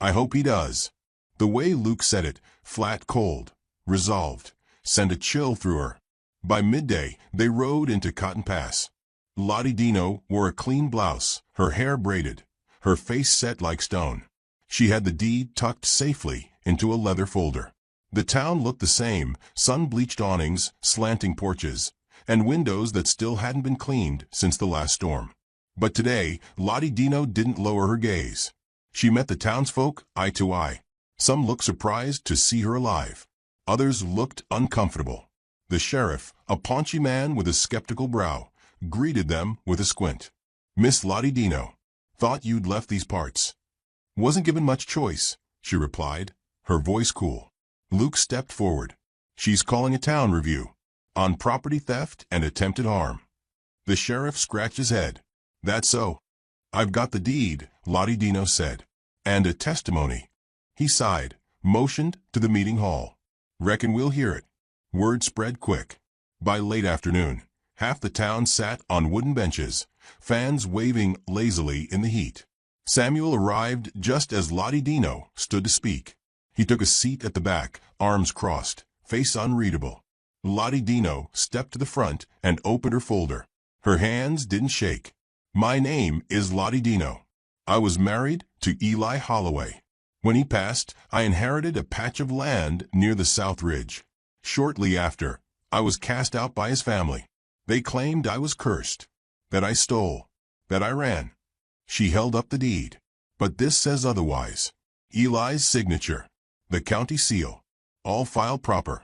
I hope he does. The way Luke said it, flat cold, resolved, sent a chill through her. By midday, they rode into Cotton Pass. Lottie Dino wore a clean blouse, her hair braided, her face set like stone. She had the deed tucked safely into a leather folder. The town looked the same, sun-bleached awnings, slanting porches, and windows that still hadn't been cleaned since the last storm. But today, Lottie Dino didn't lower her gaze. She met the townsfolk eye to eye. Some looked surprised to see her alive. Others looked uncomfortable. The sheriff, a paunchy man with a skeptical brow, greeted them with a squint. Miss Lottie Dino. Thought you'd left these parts. Wasn't given much choice, she replied, her voice cool. Luke stepped forward. She's calling a town review. On property theft and attempted harm. The sheriff scratched his head. That's so. I've got the deed, Lottie Dino said. And a testimony. He sighed, motioned to the meeting hall. Reckon we'll hear it. Word spread quick. By late afternoon, half the town sat on wooden benches, fans waving lazily in the heat. Samuel arrived just as Lottie Dino stood to speak. He took a seat at the back, arms crossed, face unreadable. Lottie Dino stepped to the front and opened her folder. Her hands didn't shake. My name is Lottie Dino. I was married to Eli Holloway. When he passed, I inherited a patch of land near the South Ridge. Shortly after, I was cast out by his family. They claimed I was cursed, that I stole, that I ran. She held up the deed. But this says otherwise. Eli's signature, the county seal, all filed proper.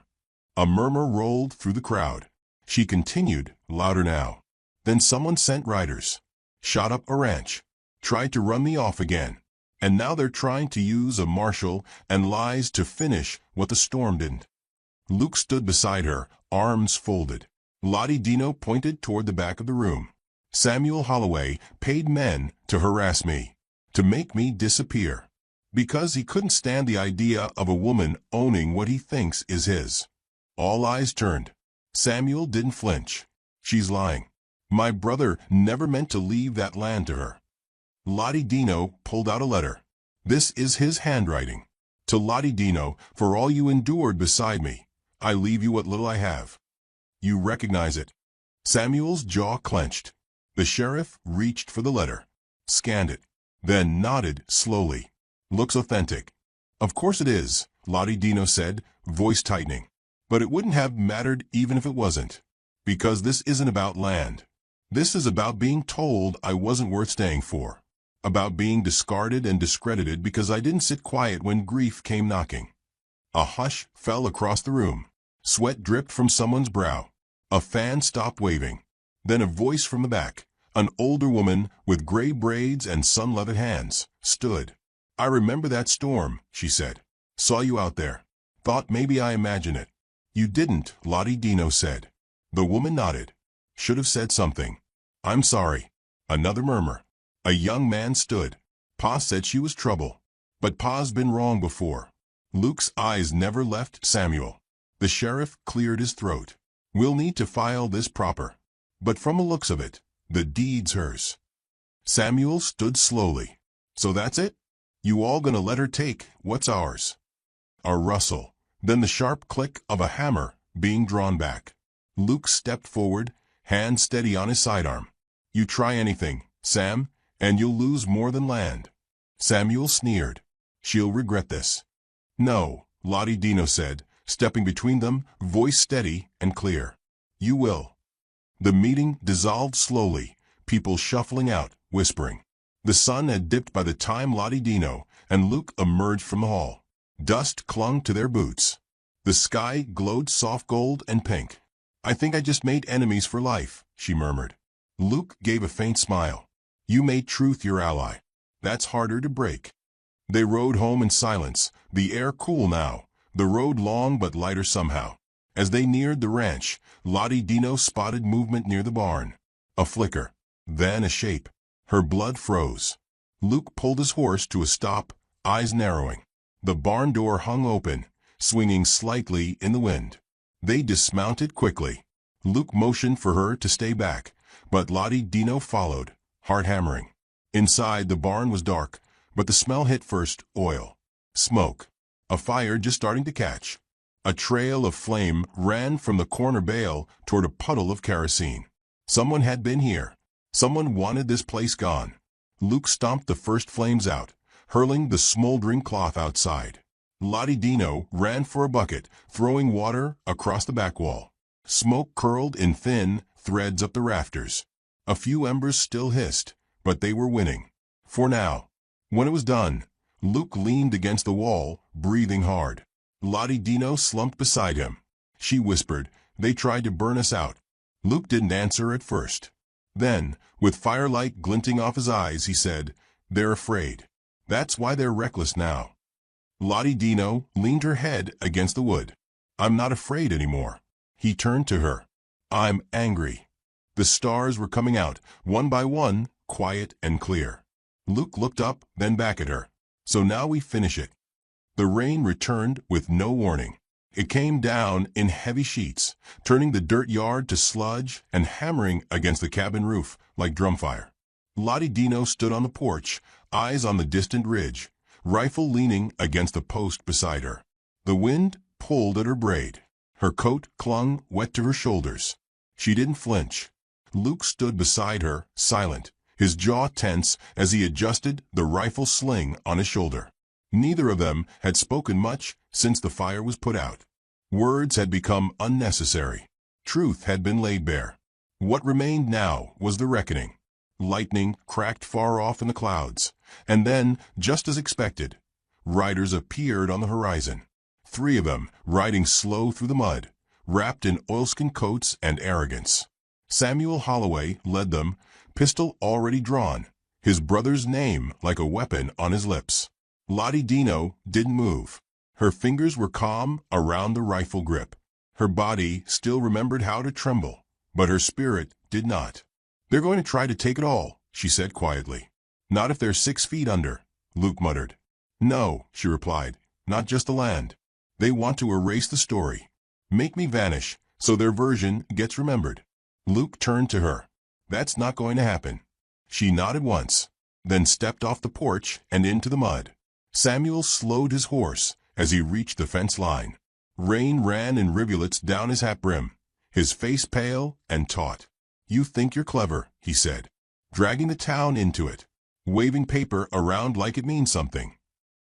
A murmur rolled through the crowd. She continued, louder now. Then someone sent riders. Shot up a ranch. Tried to run me off again. And now they're trying to use a marshal and lies to finish what the storm didn't. Luke stood beside her, arms folded. Lottie Dino pointed toward the back of the room. Samuel Holloway paid men to harass me, to make me disappear, because he couldn't stand the idea of a woman owning what he thinks is his. All eyes turned. Samuel didn't flinch. She's lying. My brother never meant to leave that land to her. Lottie Dino pulled out a letter. This is his handwriting. To Lottie Dino, for all you endured beside me, I leave you what little I have. You recognize it. Samuel's jaw clenched. The sheriff reached for the letter, scanned it, then nodded slowly. Looks authentic. Of course it is, Lottie Dino said, voice tightening. But it wouldn't have mattered even if it wasn't. Because this isn't about land. This is about being told I wasn't worth staying for. About being discarded and discredited because I didn't sit quiet when grief came knocking. A hush fell across the room. Sweat dripped from someone's brow. A fan stopped waving. Then a voice from the back, an older woman with gray braids and sun-leathered hands, stood. I remember that storm, she said. Saw you out there. Thought maybe I imagined it. You didn't, Lottie Dino said. The woman nodded. Should have said something. I'm sorry. Another murmur. A young man stood. Pa said she was trouble. But Pa's been wrong before. Luke's eyes never left Samuel. The sheriff cleared his throat. We'll need to file this proper. But from the looks of it, the deed's hers. Samuel stood slowly. So that's it? You all gonna let her take what's ours? A rustle, then the sharp click of a hammer being drawn back. Luke stepped forward, hand steady on his sidearm. You try anything, Sam, and you'll lose more than land. Samuel sneered. She'll regret this. No, Lottie Dino said, stepping between them, voice steady and clear. You will. The meeting dissolved slowly, people shuffling out, whispering. The sun had dipped by the time Lottie Dino and Luke emerged from the hall. Dust clung to their boots. The sky glowed soft gold and pink. I think I just made enemies for life, she murmured. Luke gave a faint smile. You made truth your ally. That's harder to break. They rode home in silence, the air cool now, the road long but lighter somehow. As they neared the ranch, Lottie Dino spotted movement near the barn. A flicker, then a shape. Her blood froze. Luke pulled his horse to a stop, eyes narrowing. The barn door hung open, swinging slightly in the wind. They dismounted quickly. Luke motioned for her to stay back, but Lottie Dino followed, heart hammering. Inside, the barn was dark, but the smell hit first, oil. Smoke. A fire just starting to catch. A trail of flame ran from the corner bale toward a puddle of kerosene. Someone had been here. Someone wanted this place gone. Luke stomped the first flames out, hurling the smoldering cloth outside. Lottie Dino ran for a bucket, throwing water across the back wall. Smoke curled in thin threads up the rafters. A few embers still hissed, but they were winning. For now. When it was done, Luke leaned against the wall, breathing hard. Lottie Dino slumped beside him. She whispered, They tried to burn us out. Luke didn't answer at first. Then, with firelight glinting off his eyes, he said, "They're afraid. That's why they're reckless now." Lottie Dino leaned her head against the wood. "I'm not afraid anymore." He turned to her. "I'm angry." The stars were coming out, one by one, quiet and clear. Luke looked up, then back at her. "So now we finish it." The rain returned with no warning. It came down in heavy sheets, turning the dirt yard to sludge and hammering against the cabin roof like drumfire. Lottie Dino stood on the porch, eyes on the distant ridge, rifle leaning against the post beside her. The wind pulled at her braid. Her coat clung wet to her shoulders. She didn't flinch. Luke stood beside her, silent, his jaw tense as he adjusted the rifle sling on his shoulder. Neither of them had spoken much since the fire was put out. Words had become unnecessary. Truth had been laid bare. What remained now was the reckoning. Lightning cracked far off in the clouds, and then, just as expected, riders appeared on the horizon. 3 of them riding slow through the mud, wrapped in oilskin coats and arrogance. Samuel Holloway led them, pistol already drawn, his brother's name like a weapon on his lips. Lottie Dino didn't move. Her fingers were calm around the rifle grip. Her body still remembered how to tremble, but her spirit did not. "They're going to try to take it all," she said quietly. "Not if they're 6 feet under," Luke muttered. "No," she replied, "not just the land. They want to erase the story. Make me vanish so their version gets remembered." Luke turned to her. "That's not going to happen." She nodded once, then stepped off the porch and into the mud. Samuel slowed his horse as he reached the fence line. Rain ran in rivulets down his hat brim, his face pale and taut. "You think you're clever," he said, dragging the town into it, waving paper around like it means something.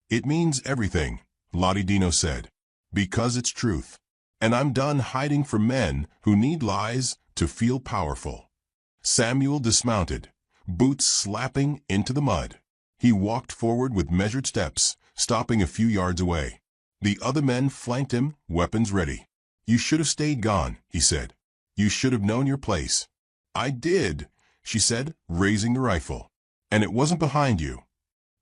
"It means everything," Lottie Dino said, "because it's truth. And I'm done hiding from men who need lies to feel powerful." Samuel dismounted, boots slapping into the mud. He walked forward with measured steps, stopping a few yards away. The other men flanked him, weapons ready. "You should have stayed gone," he said. "You should have known your place." "I did," she said, raising the rifle. "And it wasn't behind you."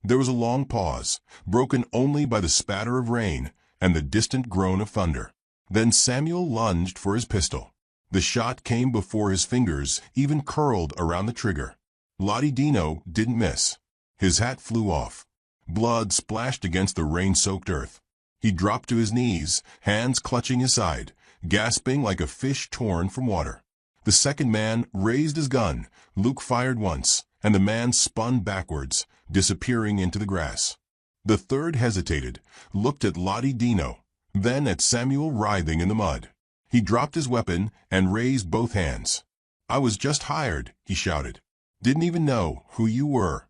There was a long pause, broken only by the spatter of rain and the distant groan of thunder. Then Samuel lunged for his pistol. The shot came before his fingers even curled around the trigger. Lottie Dino didn't miss. His hat flew off. Blood splashed against the rain-soaked earth. He dropped to his knees, hands clutching his side, gasping like a fish torn from water. The second man raised his gun. Luke fired once, and the man spun backwards, disappearing into the grass. The third hesitated, looked at Lottie Dino, then at Samuel writhing in the mud. He dropped his weapon and raised both hands. "I was just hired," he shouted. "Didn't even know who you were."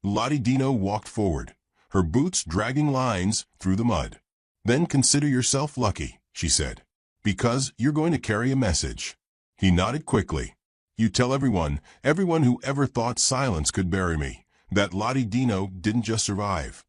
Lottie Dino walked forward, her boots dragging lines through the mud. "Then consider yourself lucky," she said, "because you're going to carry a message." He nodded quickly. "You tell everyone who ever thought silence could bury me, that Lottie Dino didn't just survive."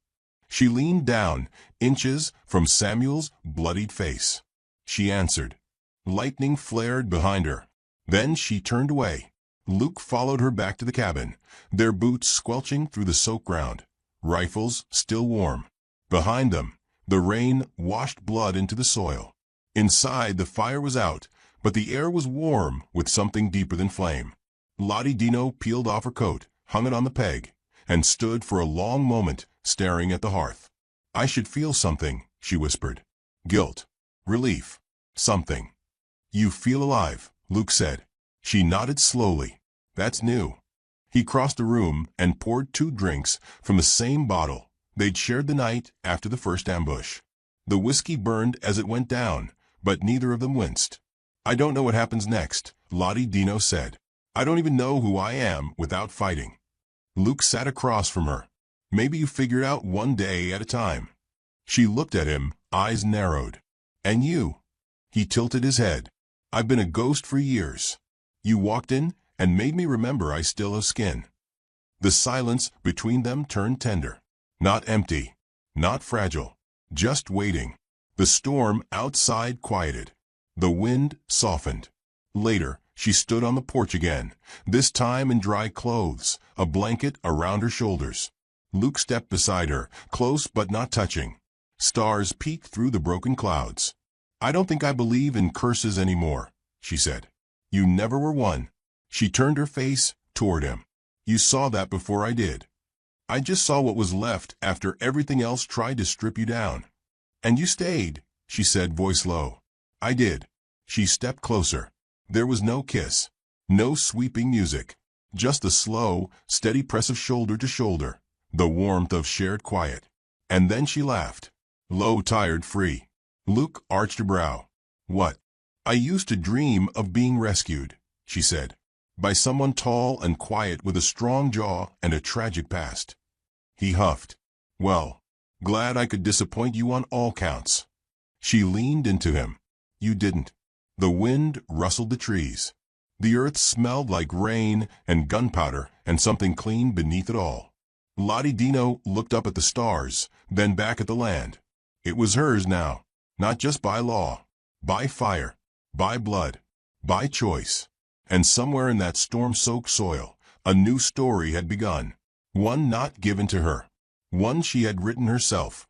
She leaned down, inches from Samuel's bloodied face. She answered. Lightning flared behind her. Then she turned away. Luke followed her back to the cabin, their boots squelching through the soaked ground, rifles still warm. Behind them, the rain washed blood into the soil. Inside, the fire was out, but the air was warm with something deeper than flame. Lottie Dino peeled off her coat, hung it on the peg, and stood for a long moment staring at the hearth. "I should feel something," she whispered. "Guilt. Relief. Something." "You feel alive," Luke said. She nodded slowly. "That's new." He crossed the room and poured 2 drinks from the same bottle they'd shared the night after the first ambush. The whiskey burned as it went down, but neither of them winced. "I don't know what happens next," Lottie Dino said. "I don't even know who I am without fighting." Luke sat across from her. "Maybe you figure it out one day at a time." She looked at him, eyes narrowed. "And you?" He tilted his head. "I've been a ghost for years. You walked in and made me remember I still have skin." The silence between them turned tender. Not empty, not fragile, just waiting. The storm outside quieted. The wind softened. Later, She stood on the porch again, this time in dry clothes, a blanket around her shoulders. Luke stepped beside her, close but not touching. Stars peeked through the broken clouds. "I don't think I believe in curses anymore," she said. "You never were one." She turned her face toward him. "You saw that before I did. I just saw what was left after everything else tried to strip you down. And you stayed," she said, voice low. "I did." She stepped closer. There was no kiss, no sweeping music, just the slow, steady press of shoulder to shoulder, the warmth of shared quiet. And then she laughed. Low, tired, free. Luke arched a brow. "What?" "I used to dream of being rescued," she said, "by someone tall and quiet with a strong jaw and a tragic past." He huffed. "Well, glad I could disappoint you on all counts." She leaned into him. "You didn't." The wind rustled the trees. The earth smelled like rain and gunpowder and something clean beneath it all. Lottie Dino looked up at the stars, then back at the land. It was hers now, not just by law, by fire, by blood, by choice. And somewhere in that storm-soaked soil, a new story had begun. One not given to her. One she had written herself,